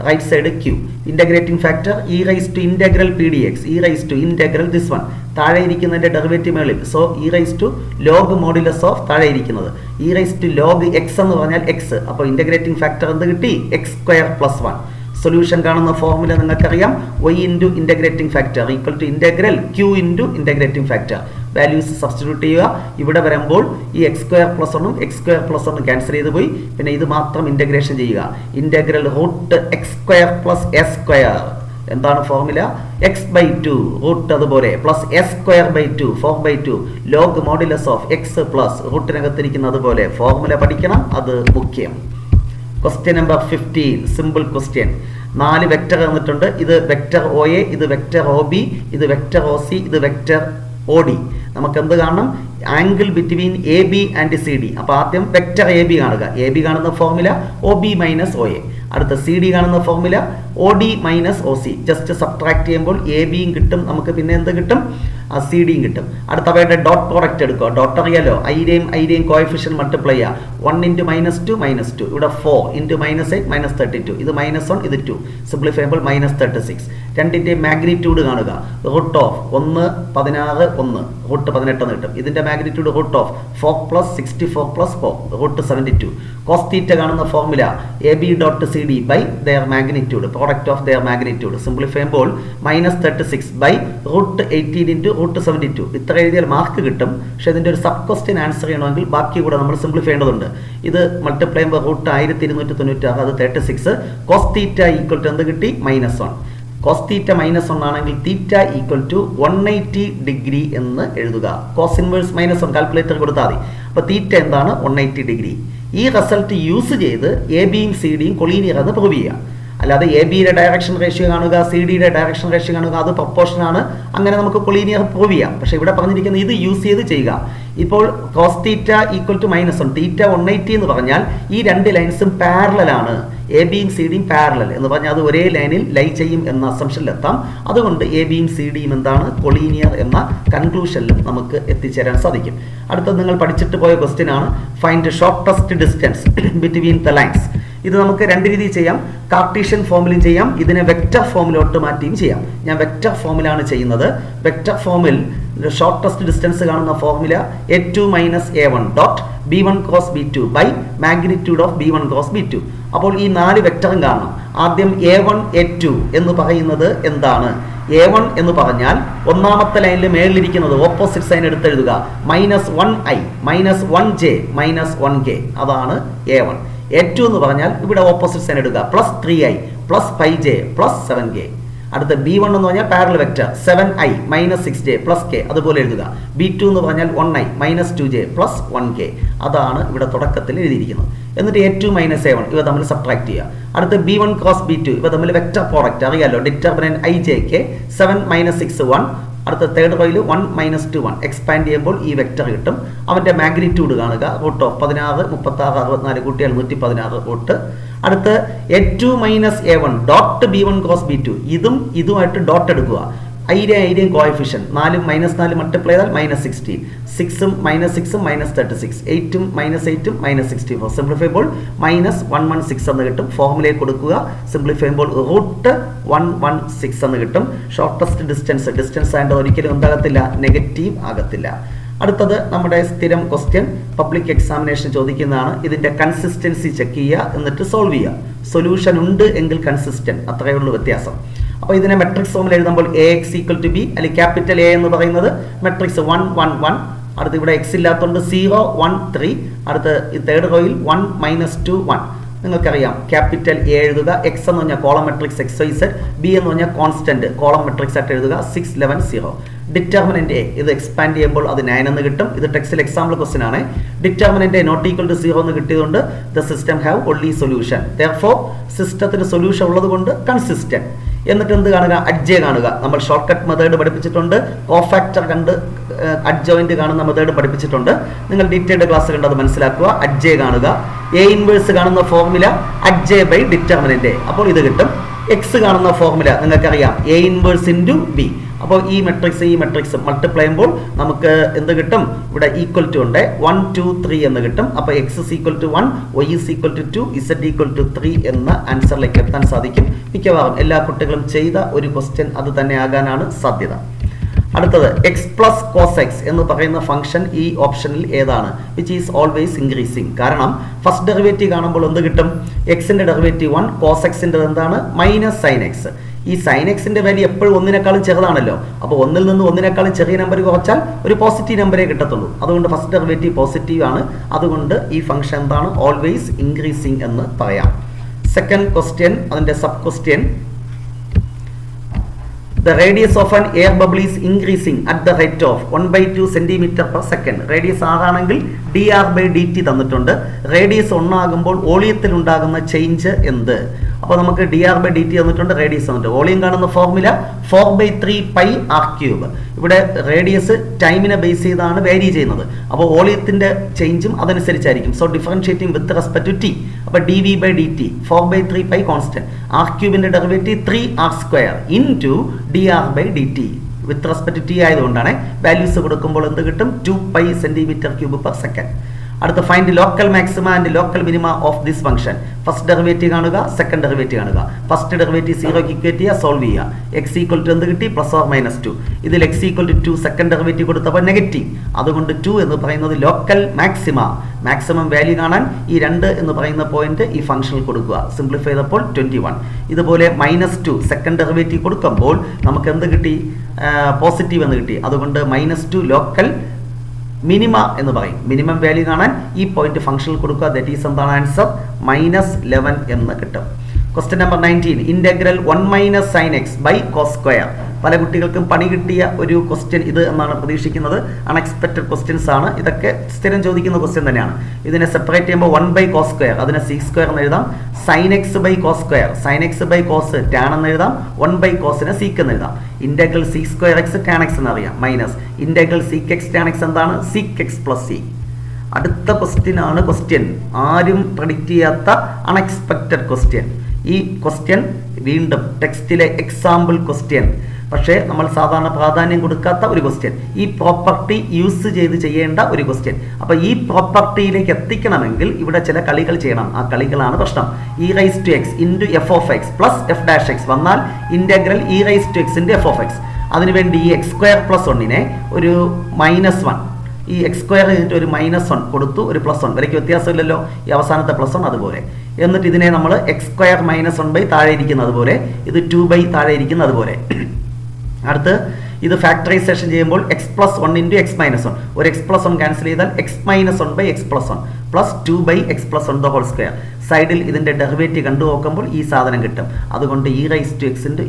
right side q. Integrating factor e⁻⁻pdx, e⁻⁻this one. താഴെ ഇരിക്കുന്നതിന്റെ ഡെറിവേറ്റീവ് മേളിൽ. സോ e⁻log മോഡുലസ് ഓഫ് താഴെ ഇരിക്കുന്നത് e⁻log x എന്ന് പറഞ്ഞാൽ x. അപ്പോൾ ഇന്റഗ്രേറ്റിംഗ് ഫാക്ടർ എന്ത് കിട്ടി, x² + 1. സൊല്യൂഷൻ കാണുന്ന ഫോർമുല നിങ്ങൾക്കറിയാം. y × integrating factor = integral q × integrating factor. Values substitute ചെയ്യുക. ഇവിടെ വരുമ്പോൾ ഈ x² + 1ഉം x² + 1ഉം ക്യാൻസൽ ചെയ്ത് പോയി. പിന്നെ ഇത് മാത്രം ഇന്റഗ്രേഷൻ ചെയ്യുക. Integral √x² + s². എന്താണ് ഫോർമുല, x/2 റൂട്ട് അതുപോലെ plus s²/2 4/2 log modulus of x plus റൂട്ടിനകത്തിരിക്കുന്ന അതുപോലെ ഫോർമുല പഠിക്കണം. അത് മുഖ്യം. Question number 15 simple question. 4 vector തന്നിട്ടുണ്ട്. ഇത് വെക്ടർ OA, ഇത് വെക്ടർ OB, ഇത് വെക്ടർ OC, ഇത് വെക്ടർ OD. നമുക്ക് എന്ത് കാണണം, angle between AB and CD. അപ്പോൾ ആദ്യം വെക്ടർ AB കാണുക. AB കാണുന്ന ഫോർമുല OB - OA. അടുത്ത സി ഡി കാണുന്ന formula O D minus O C, just subtract ചെയ്യുമ്പോൾ എ ബിയും കിട്ടും, നമുക്ക് പിന്നെ എന്ത് കിട്ടും, സി ഡിയും കിട്ടും. അടുത്ത അവയുടെ ഡോട്ട് പ്രോഡക്റ്റ് എടുക്കുക. ഡോട്ട് അറിയാലോ, ഐയുടെയും കോഎഫിഷ്യന്റ് മൾട്ടിപ്ലൈ ചെയ്യുക. 1 × -2 ഇവിടെ 4 × -8 -32, ഇത് -1 ഇത് 2, സിംപ്ലിഫൈ ചെയ്യുമ്പോൾ -36. രണ്ടിന്റെ മാഗ്നിറ്റ്യൂഡ് കാണുക. റൂട്ട് ഓഫ് 1 16 1 റൂട്ട് 18 എന്ന് കിട്ടും. ഇതിന്റെ magnitude root of 4 + 64 + 4 root 72. Cos theta കാണുന്ന formula A B dot C D by their magnitude, product of their magnitude. Simplify ചെയ്യുമ്പോൾ -36 ബൈ റൂട്ട് 18 × റൂട്ട് 72. ഇത്ര എഴുതിയാൽ മാർക്ക് കിട്ടും. പക്ഷേ ഇതിന്റെ ഒരു സബ് ക്വസ്റ്റ്യൻ ആൻസർ ചെയ്യണമെങ്കിൽ ബാക്കി കൂടെ നമ്മൾ സിംപ്ലിഫൈ ചെയ്യേണ്ടതുണ്ട്. ഇത് മൾട്ടിപ്ലൈ ചെയ്യുമ്പോൾ റൂട്ട് 1296, അത് 36. കോസ് തീറ്റ ഈക്വൽ ടു എന്ത് കിട്ടി, -1. കോസ് തീറ്റ -1 ആണെങ്കിൽ തീറ്റ ഈക്വൽ ടു 180 ഡിഗ്രി എന്ന് എഴുതുക. കോസ് ഇൻവേഴ്സ് -1 കാൽക്കുലേറ്റർ കൊടുത്താൽ മതി. അപ്പോൾ തീറ്റ എന്താണ്, 180 ഡിഗ്രി. ഈ റിസൾട്ട് യൂസ് ചെയ്ത് എ ബിയും സി ഡിയും കൊളീനിയർ എന്ന് പ്രൂവ് ചെയ്യുക. അല്ലാതെ എ ബിയുടെ ഡയറക്ഷൻ റേഷ്യോ കാണുക, സി ഡിയുടെ ഡയറക്ഷൻ റേഷ്യോ കാണുക, അത് പ്രൊപ്പോർഷൻ ആണ്, അങ്ങനെ നമുക്ക് കൊളീനിയർ പ്രൂവ് ചെയ്യാം. പക്ഷേ ഇവിടെ പറഞ്ഞിരിക്കുന്നത് ഇത് യൂസ് ചെയ്ത് ചെയ്യുക. ഇപ്പോൾ കോസ് തീറ്റ ഈക്വൽ ടു -1, തീറ്റ 180 എന്ന് പറഞ്ഞാൽ ഈ രണ്ട് ലൈൻസും പാരലൽ ആണ്. എ ബിയും സി ഡിയും പാരലൽ എന്ന് പറഞ്ഞാൽ അത് ഒരേ ലൈനിൽ ലൈ ചെയ്യും എന്ന അസംഷനിലെത്താം. അതുകൊണ്ട് എ ബിയും സി ഡിയും എന്താണ്, കൊളീനിയർ എന്ന കൺക്ലൂഷനിലും നമുക്ക് എത്തിച്ചേരാൻ സാധിക്കും. അടുത്തത് നിങ്ങൾ പഠിച്ചിട്ട് പോയ ക്വസ്റ്റ്യൻ ആണ്, find shortest distance between the lines. ഇത് നമുക്ക് രണ്ട് രീതിയിൽ ചെയ്യാം. കാർട്ടീഷ്യൻ ഫോമിലും ചെയ്യാം, ഇതിനെ വെക്റ്റർ ഫോമിലോട്ട് മാറ്റിയും ചെയ്യാം. ഞാൻ വെക്റ്റർ ഫോമിലാണ് ചെയ്യുന്നത്. വെക്റ്റർ ഫോമിൽ ഷോർട്ടസ്റ്റ് ഡിസ്റ്റൻസ് കാണുന്ന formula a2 - a1 dot b1 cross b2 by magnitude of b1 cross b2. അപ്പോൾ ഈ 4 വെക്ടറും കാണണം. ആദ്യം a1 a2 എന്ന് പറയുന്നത് എന്താണ്? a1 എന്ന് പറഞ്ഞാൽ ഒന്നാമത്തെ ലൈനിൽ മേളിലിരിക്കുന്നത് opposite sign എടുത്തെഴുതുക. -1i -1j -1k, അതാണ് a1. a2 എന്ന് പറഞ്ഞാൽ ഇവിടെ ഓപ്പോസിറ്റ് സൈൻ എടുക്കുക, +3i +5j +7k. അടുത്ത b1 എന്ന് പറഞ്ഞാൽ parallel vector 7i -6j +k, അതുപോലെ എഴുതുക. b2 എന്ന് പറഞ്ഞാൽ 1i -2j +1k, അതാണ് ഇവിടെ തുടക്കത്തിൽ എഴുതിയിരിക്കുന്നത്. എന്നിട്ട് a2 - a1 ഇവ തമ്മിൽ സബ്ട്രാക്ട് ചെയ്യുക. അടുത്ത b1 ക്രോസ് b2 ഇവ തമ്മിൽ വെക്റ്റർ പ്രോഡക്റ്റ് അറിയാലോ, ഡിറ്റർമിനന്റ് ijk 7 - 6 1. അടുത്ത തേർഡ് റോയിൽ 1 - 2 1 എക്സ്പാൻഡ് ചെയ്യുമ്പോൾ ഈ വെക്റ്റർ കിട്ടും. അവന്റെ മാഗ്നിറ്റ്യൂഡ് കാണുക, റൂട്ട് ഓഫ് 16 36 64 കൂട്ടിയാൽ 116 റൂട്ട്. അടുത്ത് a2 - a1 dot b1 cross b2, ഇതുമായിട്ട് ഡോട്ട് എടുക്കുക. ഐഡിയയും കോഎഫിഷ്യന്റ് 4 -4 മൾട്ടിപ്ലൈ ചെയ്താൽ -16, 6ഉം -6ഉം -36, 8ഉം -8ഉം -64. സിംപ്ലിഫൈ ചെയ്യുമ്പോൾ -116 എന്ന് കിട്ടും. ഫോർമുലയിൽ കൊടുക്കുക. സിംപ്ലിഫൈ ചെയ്യുമ്പോൾ റൂട്ട് 116 എന്ന് കിട്ടും. ഷോർട്ടസ്റ്റ് ഡിസ്റ്റൻസ് ആയിട്ട് ഒരിക്കലും എന്താകത്തില്ല, നെഗറ്റീവ് ആകത്തില്ല. അടുത്തത് നമ്മുടെ സ്ഥിരം ക്വസ്റ്റ്യൻ, പബ്ലിക് എക്സാമിനേഷൻ ചോദിക്കുന്നതാണ്. ഇതിന്റെ കൺസിസ്റ്റൻസി ചെക്ക് ചെയ്യുക, എന്നിട്ട് സോൾവ് ചെയ്യുക. സൊല്യൂഷൻ ഉണ്ട് എങ്കിൽ കൺസിസ്റ്റന്റ്, അത്രയേ ഉള്ളൂ വ്യത്യാസം. അപ്പോൾ ഇതിനെ മെട്രിക്സ് ഫോമിൽ എഴുതുമ്പോൾ ax = b, അല്ലെങ്കിൽ ക്യാപിറ്റൽ A എന്ന് പറയുന്നത് മെട്രിക്സ് 1 1 1. അടുത്ത് ഇവിടെ x ഇല്ലാത്തതുകൊണ്ട് 0 1 3. അടുത്ത് ഈ തേർഡ് റോയിൽ 1 - 2 1. നിങ്ങൾക്കറിയാം ക്യാപിറ്റൽ A എഴുതുക. x എന്ന് പറഞ്ഞാൽ കോളം മെട്രിക്സ് XYZ, b എന്ന് പറഞ്ഞാൽ കോൺസ്റ്റന്റ് കോളം മെട്രിക്സ് ആയിട്ട് എഴുതുക. 6 11 0. ഡിറ്റർമിനന്റ് A ഇത് എക്സ്പാൻഡ് ചെയ്യുമ്പോൾ അത് 9 എന്ന് കിട്ടും. ഇത് ടെക്സ്റ്റിൽ എക്സാമ്പിൾ ക്വസ്റ്റ്യൻ ആണ്. ഡിറ്റർമിനന്റ് A ≠ 0 എന്ന് കിട്ടിയതുകൊണ്ട് the system have only solution. Therefore സിസ്റ്റത്തിന് സൊല്യൂഷൻ ഉള്ളത് കൊണ്ട് കൺസിസ്റ്റന്റ്. എന്നിട്ട് എന്ത് കാണുക, അഡ്ജെ കാണുക. നമ്മൾ ഷോർട്ട് കട്ട് മെത്തേഡ് പഠിപ്പിച്ചിട്ടുണ്ട്. കോഫാക്ടർ കണ്ട് അഡ്ജോയിന്റ് കാണുന്ന മെത്തേഡ് പഠിപ്പിച്ചിട്ടുണ്ട്. നിങ്ങൾ ഡീറ്റെയിൽഡ് ക്ലാസ് കണ്ട് അത് മനസ്സിലാക്കുക. അഡ്ജെ കാണുക. എ ഇൻവേഴ്സ് കാണുന്ന formula adj by determinant A. അപ്പോൾ ഇത് കിട്ടും. എക്സ് കാണുന്ന ഫോർമുല നിങ്ങൾക്കറിയാം, എ ഇൻവേഴ്സ് ഇൻറ്റു ബി. അപ്പോൾ ഈ മെട്രിക്സ് മൾട്ടിപ്ലൈ ചെയ്യുമ്പോൾ നമുക്ക് എന്ത് കിട്ടും, ഇവിടെ ഈക്വൽ ടു ഉണ്ട് 1 2 3 എന്ന് കിട്ടും. അപ്പോൾ x = 1, y = 2, z = 3 എന്ന ആൻസറിലേക്ക് എത്താൻ സാധിക്കും. മിക്കവാറും എല്ലാ കുട്ടികളും ചെയ്ത ഒരു ക്വസ്റ്റ്യൻ അത് തന്നെ ആകാനാണ് സാധ്യത. അടുത്തത് x + cos x എന്ന് പറയുന്ന ഫംഗ്ഷൻ ഈ ഓപ്ഷനിൽ ഏതാണ്? Which is always increasing. കാരണം ഫസ്റ്റ് ഡെറിവേറ്റീവ് കാണുമ്പോൾ എന്ത് കിട്ടും, എക്സിന്റെ ഡെറിവേറ്റീവ് 1, cos x-ന്റെ എന്താണ് -sin x. ഈ sin x-ന്റെ വാല്യൂ എപ്പോഴും 1-നേക്കാളും ചെറുതാണല്ലോ. അപ്പോൾ 1-ൽ നിന്ന് 1-നേക്കാളും ചെറിയ നമ്പർ കുറച്ചാൽ ഒരു പോസിറ്റീവ് നമ്പറേ കിട്ടത്തുള്ളൂ. അതുകൊണ്ട് ഫസ്റ്റ് ഡെറിവേറ്റീവ് പോസിറ്റീവ് ആണ്. അതുകൊണ്ട് ഈ ഫംഗ്ഷൻ എന്താണ്, ഓൾവേസ് ഇൻക്രീസിങ് എന്ന് പറയാം. സെക്കൻഡ് ക്വസ്റ്റ്യൻ, അതിന്റെ sub question, the radius of an air bubble is increasing at the rate of 1/2 cm/s. Radius 6 ആണെങ്കിൽ dr/dt തന്നിട്ടുണ്ട്. റേഡിയസ് 1 ആകുമ്പോൾ വോളിയത്തിൽ ഉണ്ടാകുന്ന ചേഞ്ച് എന്ത്? അപ്പോൾ നമുക്ക് dr/dt തന്നിട്ടുണ്ട്, റേഡിയസ് തന്നിട്ടുണ്ട്. വോളിയം കാണുന്ന ഫോർമുല 4/3πr³. ഇവിടെ റേഡിയസ് ടൈമിനെ ബേസ് ചെയ്താണ് വേരി ചെയ്യുന്നത്. അപ്പോൾ വോളിയത്തിന്റെ ചേഞ്ചും അതനുസരിച്ചായിരിക്കും. So differentiating with respect to T. അപ്പോൾ dv/dt 4/3π constant, r³ derivative 3r² into dr/dt with respect to T ആയതുകൊണ്ടാണ് വാല്യൂസ് കൊടുക്കുമ്പോൾ എന്ത് കിട്ടും? 2π cm³/s. അടുത്ത find local maxima and local minima of this function. First derivative കാണുക, സെക്കൻഡ് ഡെറിവേറ്റീവ് കാണുക. First derivative 0ക്ക് equate ചെയ്യുക, സോൾവ് ചെയ്യുക. x = എന്ത് കിട്ടി? +or-2. ഇതിൽ x = 2 സെക്കൻഡ് ഡെറിവേറ്റീവ് കൊടുത്തപ്പോൾ നെഗറ്റീവ്, അതുകൊണ്ട് 2 എന്ന് പറയുന്നത് ലോക്കൽ മാക്സിമ. മാക്സിമം വാല്യൂ കാണാൻ ഈ 2 എന്ന് പറയുന്ന പോയിന്റ് ഈ ഫംഗ്ഷനിൽ കൊടുക്കുക. സിംപ്ലിഫൈ ചെയ്തപ്പോൾ 21. ഇതുപോലെ -2 സെക്കൻഡ് ഡെറിവേറ്റീവ് കൊടുക്കുമ്പോൾ നമുക്ക് എന്ത് കിട്ടി? പോസിറ്റീവ് എന്ന് കിട്ടി. അതുകൊണ്ട് -2 ലോക്കൽ മിനിമ എന്ന് പറയും. മിനിമം വാല്യൂ കാണാൻ ഈ പോയിന്റ് ഫംഗ്ഷനിൽ കൊടുക്കുക. ദാറ്റ് ഈസ് എന്താണ് ആൻസർ? -11 എന്ന് കിട്ടും. Question number 19. Integral 1 - sin x by cos square. പല കുട്ടികൾക്കും പണി കിട്ടിയ ഒരു ക്വസ്റ്റ്യൻ ഇത് എന്നാണ് പ്രതീക്ഷിക്കുന്നത്. അൺഎക്സ്പെക്റ്റഡ് ക്വസ്റ്റ്യൻസ് ആണ് ഇതൊക്കെ. സ്ഥിരം ചോദിക്കുന്ന ക്വസ്റ്റ്യൻ തന്നെയാണ്. ഇതിനെ സെപ്പറേറ്റ് ചെയ്യുമ്പോൾ 1/cos², അതിനെ sec² എന്ന് എഴുതാം. sin x/cos², sin x/cos tan എന്ന് എഴുതാം. 1/cosനെ sec എന്ന് എഴുതാം. Integral sec² x tan x എന്നറിയാം. Minus integral sec x tan x എന്താണ്? sec x + c. അടുത്ത ക്വസ്റ്റ്യൻ ആണ് ക്വസ്റ്റ്യൻ. ആരും പ്രഡിക്റ്റ് ചെയ്യാത്ത അൺഎക്സ്പെക്റ്റഡ് ക്വസ്റ്റ്യൻ. ഈ ക്വസ്റ്റ്യൻ വീണ്ടും ടെക്സ്റ്റിലെ എക്സാമ്പിൾ ക്വസ്റ്റ്യൻ, പക്ഷേ നമ്മൾ സാധാരണ പ്രാധാന്യം കൊടുക്കാത്ത ഒരു ക്വസ്റ്റ്യൻ. ഈ പ്രോപ്പർട്ടി യൂസ് ചെയ്ത് ചെയ്യേണ്ട ഒരു ക്വസ്റ്റ്യൻ. അപ്പോൾ ഈ പ്രോപ്പർട്ടിയിലേക്ക് എത്തിക്കണമെങ്കിൽ ഇവിടെ ചില കളികൾ ചെയ്യണം. ആ കളികളാണ് പ്രശ്നം. e⁻x × f(x) + f'(x) വന്നാൽ ഇന്റഗ്രൽ e⁻x × f(x). അതിനുവേണ്ടി ഈ x² + 1നെ ഒരു -1, ഈ x² ഒരു -1 കൊടുത്തു, ഒരു +1 വരയ്ക്ക് വ്യത്യാസമില്ലല്ലോ. ഈ അവസാനത്തെ +1 അതുപോലെ. എന്നിട്ട് ഇതിനെ നമ്മൾ x² - 1/, താഴെ ഇരിക്കുന്നത് പോലെ, ഇത് 2/, താഴെ ഇരിക്കുന്നത് പോലെ. അടുത്ത് ഇത് ഫാക്ടറൈസേഷൻ ചെയ്യുമ്പോൾ x + 1 × x - 1, ഒരു x + 1 ക്യാൻസൽ ചെയ്താൽ x - 1/x + 1 + 2/x + 1 2. സൈഡിൽ ഇതിന്റെ ഡെറിവേറ്റീവ് കണ്ടു നോക്കുമ്പോൾ ഈ സാധനം കിട്ടും. അതുകൊണ്ട് e⁻x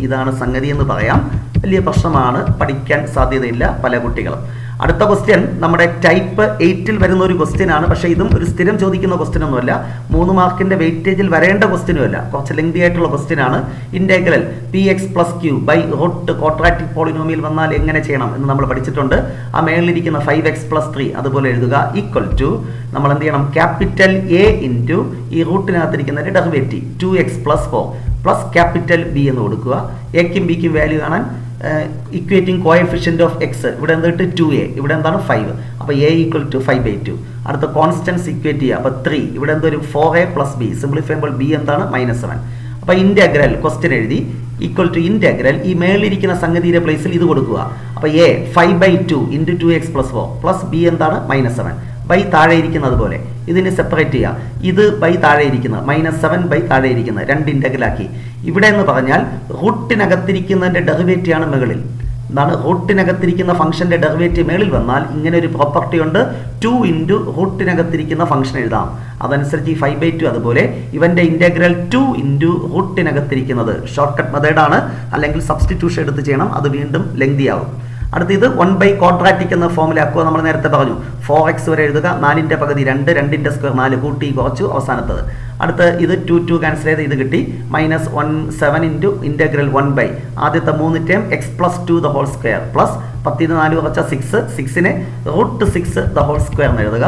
ഇതാണ് സംഗതി എന്ന് പറയാം. വലിയ പ്രശ്നമാണ്, പഠിക്കാൻ സാധ്യതയില്ല പല കുട്ടികളും. അടുത്ത ക്വസ്റ്റ്യൻ നമ്മുടെ ടൈപ്പ് 8ൽ വരുന്ന ഒരു ക്വസ്റ്റ്യൻ ആണ്. പക്ഷേ ഇതും ഒരു സ്ഥിരം ചോദിക്കുന്ന ക്വസ്റ്റ്യൻ ഒന്നുമല്ല. 3 മാർക്കിന്റെ വെയിറ്റേജിൽ വരേണ്ട ക്വസ്റ്റ്യനും അല്ല. കുറച്ച് ലെങ്തി ആയിട്ടുള്ള ക്വസ്റ്റ്യൻ ആണ്. Integral px + q by root quadratic polynomial വന്നാൽ എങ്ങനെ ചെയ്യണം എന്ന് നമ്മൾ പഠിച്ചിട്ടുണ്ട്. ആ മേളിലിരിക്കുന്ന 5x + 3 അതുപോലെ എഴുതുക. = നമ്മൾ എന്ത് ചെയ്യണം? ക്യാപിറ്റൽ A ഇൻറ്റു ഈ റൂട്ടിനകത്തിരിക്കുന്ന derivative 2x + 4 plus capital B എന്ന് കൊടുക്കുക. എക്കും ബിക്കും വാല്യൂ കാണാൻ ഇക്വേറ്റിംഗ് കോഎഫിഷ്യന്റ് ഓഫ് x ഇവിടെ എന്തിട്ട് 2a, ഇവിടെ എന്താണ് 5. അപ്പോൾ a = 5/2. അടുത്ത കോൺസ്റ്റൻസ് ഇക്വേറ്റ് ചെയ്യുക. അപ്പോൾ 3, ഇവിടെ എന്തൊരു 4a + b. സിംപ്ലിഫൈ ചെയ്യുമ്പോൾ b എന്താണ്? -7. അപ്പോൾ ഇന്റഗ്രൽ ക്വസ്റ്റ്യൻ എഴുതി ഇന്റഗ്രൽ ഈ മേളിലിരിക്കുന്ന സംഗതിയുടെ പ്ലേസിൽ ഇത് കൊടുക്കുക. അപ്പോൾ a 5/2 × 2x + 4 പ്ലസ് b എന്താണ്? -7 ബൈ താഴെ ഇരിക്കുന്നത് പോലെ. ഇതിനെ സെപ്പറേറ്റ് ചെയ്യുക. ഇത് ബൈ താഴെ ഇരിക്കുന്നത് -7 ബൈ താഴെ ഇരിക്കുന്നത് 2 ഇന്റഗ്രലാക്കി. ഇവിടെ എന്ന് പറഞ്ഞാൽ റൂട്ടിനകത്തിരിക്കുന്നതിന്റെ ഡെറിവേറ്റീവ് ആണ് മുകളിൽ. എന്താണ്? റൂട്ടിനകത്തിരിക്കുന്ന ഫംഗ്ഷന്റെ ഡെറിവേറ്റീവ് മേളിൽ വന്നാൽ ഇങ്ങനെ ഒരു പ്രോപ്പർട്ടി ഉണ്ട്. 2 × റൂട്ടിനകത്തിരിക്കുന്ന ഫംഗ്ഷൻ എഴുതാം. അതനുസരിച്ച് ഈ 5/2 അതുപോലെ ഇവന്റെ ഇന്റഗ്രൽ 2 × റൂട്ടിനകത്തിരിക്കുന്നത്. ഷോർട്ട് കട്ട് മെത്തേഡാണ്, അല്ലെങ്കിൽ സബ്സ്റ്റിറ്റ്യൂഷൻ എടുത്ത് ചെയ്യണം. അത് വീണ്ടും ലെങ്തി ആവും. അടുത്ത ഇത് 1/ക്വാഡ്രാറ്റിക് എന്ന ഫോമിൽ ആക്കുക. നമ്മൾ നേരത്തെ പറഞ്ഞു 4x വരെ എഴുതുക. 4ന്റെ പകുതി 2, 2ന്റെ സ്ക്വയർ 4, കൂട്ടി കുറച്ചു അവസാനത്തത്. അടുത്ത ഇത് 2 ക്യാൻസൽ ചെയ്ത് ഇത് കിട്ടി. -7 × ഇന്റഗ്രൽ 1/, ആദ്യത്തെ 3 ടേം x + 2² പ്ലസ് 10 4 കുറച്ച 6, 6നെ √6² എന്ന് എഴുതുക.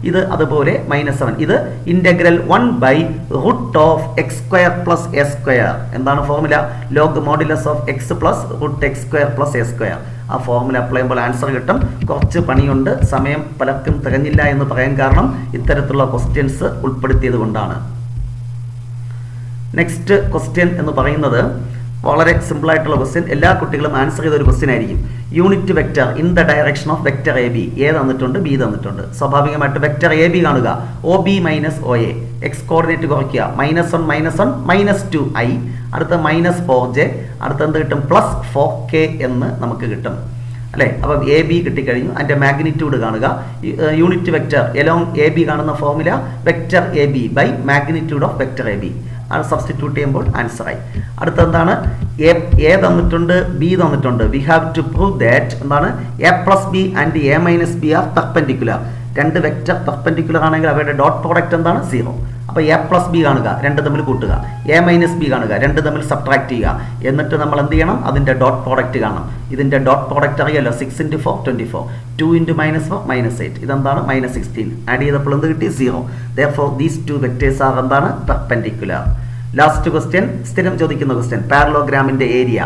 ഇത് അതുപോലെ -7. ഇത് ഇന്റഗ്രൽ 1/√x² + a². എന്താണ് formula? Log modulus of x + √x² + a². ആ ഫോർമുല അപ്ലൈ ചെയ്യുമ്പോൾ ആൻസർ കിട്ടും. കുറച്ച് പണിയുണ്ട്, സമയം പലർക്കും തികഞ്ഞില്ല എന്ന് പറയാൻ കാരണം ഇത്തരത്തിലുള്ള ക്വസ്റ്റ്യൻസ് ഉൾപ്പെടുത്തിയത് കൊണ്ടാണ്. നെക്സ്റ്റ് ക്വസ്റ്റ്യൻ എന്ന് പറയുന്നത് വളരെ സിമ്പിൾ ആയിട്ടുള്ള ക്വസ്റ്റ്യൻ. എല്ലാ കുട്ടികളും ആൻസർ ചെയ്ത ഒരു ക്വസ്റ്റ്യൻ ആയിരിക്കും. Unit vector in the direction of vector AB. A തന്നിട്ടുണ്ട്, B തന്നിട്ടുണ്ട്. സ്വാഭാവികമായിട്ട് വെക്റ്റർ AB കാണുക. OB - OA. x കോർഡിനേറ്റ് കുറയ്ക്കുക. -1 - 2i. അടുത്ത -4j. അടുത്ത എന്ത് കിട്ടും? +4k എന്ന് നമുക്ക് കിട്ടും അല്ലേ? അപ്പം AB കിട്ടിക്കഴിഞ്ഞു. അതിൻ്റെ മാഗ്നിറ്റ്യൂഡ് കാണുക. യൂണിറ്റ് വെക്റ്റർ എലോങ് AB കാണുന്ന formula vector AB by magnitude of vector AB. അത് സബ്സ്റ്റിറ്റ്യൂട്ട് ചെയ്യുമ്പോൾ ആൻസറായി. അടുത്ത എന്താണ്? A തന്നിട്ടുണ്ട്, B തന്നിട്ടുണ്ട്. We have to prove that എന്താണ്? A + B and A - B are perpendicular. രണ്ട് വെക്റ്റർ പെർപെൻഡിക്കുലർ ആണെങ്കിൽ അവയുടെ ഡോട്ട് പ്രോഡക്റ്റ് എന്താണ്? 0. അപ്പോൾ എ പ്ലസ് ബി കാണുക, രണ്ട് തമ്മിൽ കൂട്ടുക, എ മൈനസ് ബി കാണുക, രണ്ട് തമ്മിൽ സബ്ട്രാക്ട് ചെയ്യുക, എന്നിട്ട് നമ്മൾ എന്ത് ചെയ്യണം? അതിൻ്റെ ഡോട്ട് പ്രോഡക്റ്റ് കാണണം. ഇതിൻ്റെ ഡോട്ട് പ്രോഡക്റ്റ് അറിയാലോ, 6 × 4 24, 2 × -4 -8, ഇതെന്താണ്? -16. ആഡ് ചെയ്തപ്പോൾ എന്ത് കിട്ടി? 0. Therefore these two vectors are എന്താണ്? പെർപെൻഡിക്കുലർ. ലാസ്റ്റ് ക്വസ്റ്റ്യൻ, സ്ഥിരം ചോദിക്കുന്ന ക്വസ്റ്റ്യൻ, പാരലോഗ്രാമിന്റെ ഏരിയ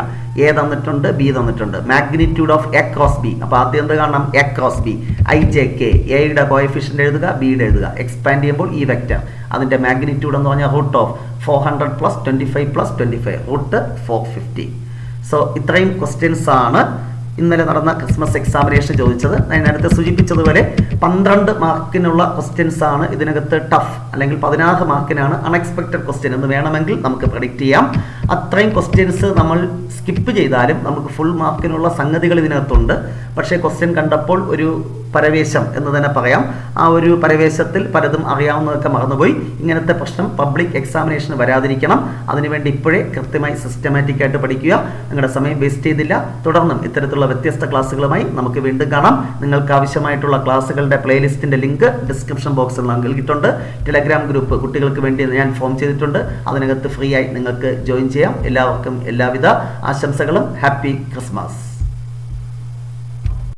എ തന്നിട്ടുണ്ട്, ബി തന്നിട്ടുണ്ട്, magnitude of A cross B. അപ്പോൾ ആദ്യം എന്ത് കാണണം? എ ക്രോസ് ബി, IJK, എയുടെ കോഎഫിഷ്യന്റ് എഴുതുക, ബിയുടെ എഴുതുക, എക്സ്പാൻഡ് ചെയ്യുമ്പോൾ ഈ വെക്റ്റർ അതിന്റെ മാഗ്നിറ്റ്യൂഡ് എന്ന് പറഞ്ഞാൽ √400 + 25 + 25 √450. സോ ഇത്രയും ക്വസ്റ്റ്യൻസ് ആണ് ഇന്നലെ നടന്ന ക്രിസ്മസ് എക്സാമിനേഷൻ ചോദിച്ചത്. ഞാൻ നേരത്തെ സൂചിപ്പിച്ചതുപോലെ 12 മാർക്കിനുള്ള ക്വസ്റ്റ്യൻസ് ആണ് ഇതിനകത്ത് ടഫ്, അല്ലെങ്കിൽ 16 മാർക്കിനാണ് അൺഎക്സ്പെക്റ്റഡ് ക്വസ്റ്റ്യൻ എന്ന് വേണമെങ്കിൽ നമുക്ക് പ്രെഡിക്റ്റ് ചെയ്യാം. അത്രയും ക്വസ്റ്റ്യൻസ് നമ്മൾ സ്കിപ്പ് ചെയ്താലും നമുക്ക് ഫുൾ മാർക്കിനുള്ള സംഗതികൾ ഇതിനകത്തുണ്ട്. പക്ഷേ ക്വസ്റ്റ്യൻ കണ്ടപ്പോൾ ഒരു പരവേശം എന്ന് തന്നെ പറയാം. ആ ഒരു പരവേശത്തിൽ പലതും അറിയാവുന്നതൊക്കെ മറന്നുപോയി. ഇങ്ങനത്തെ പ്രശ്നം പബ്ലിക് എക്സാമിനേഷന് വരാതിരിക്കണം. അതിനുവേണ്ടി ഇപ്പോഴേ കൃത്യമായി സിസ്റ്റമാറ്റിക് ആയിട്ട് പഠിക്കുക. നിങ്ങളുടെ സമയം വേസ്റ്റ് ചെയ്തില്ല. തുടർന്നും ഇത്തരത്തിലുള്ള വ്യത്യസ്ത ക്ലാസ്സുകളുമായി നമുക്ക് വീണ്ടും കാണാം. നിങ്ങൾക്ക് ആവശ്യമായിട്ടുള്ള ക്ലാസ്സുകളുടെ പ്ലേലിസ്റ്റിന്റെ ലിങ്ക് ഡിസ്ക്രിപ്ഷൻ ബോക്സിൽ നൽകിയിട്ടുണ്ട്. ടെലഗ്രാം ഗ്രൂപ്പ് കുട്ടികൾക്ക് വേണ്ടി ഞാൻ ഫോം ചെയ്തിട്ടുണ്ട്. അതിനകത്ത് ഫ്രീ ആയി നിങ്ങൾക്ക് ജോയിൻ ചെയ്യാം. എല്ലാവർക്കും എല്ലാവിധ ആശംസകളും. Happy Christmas.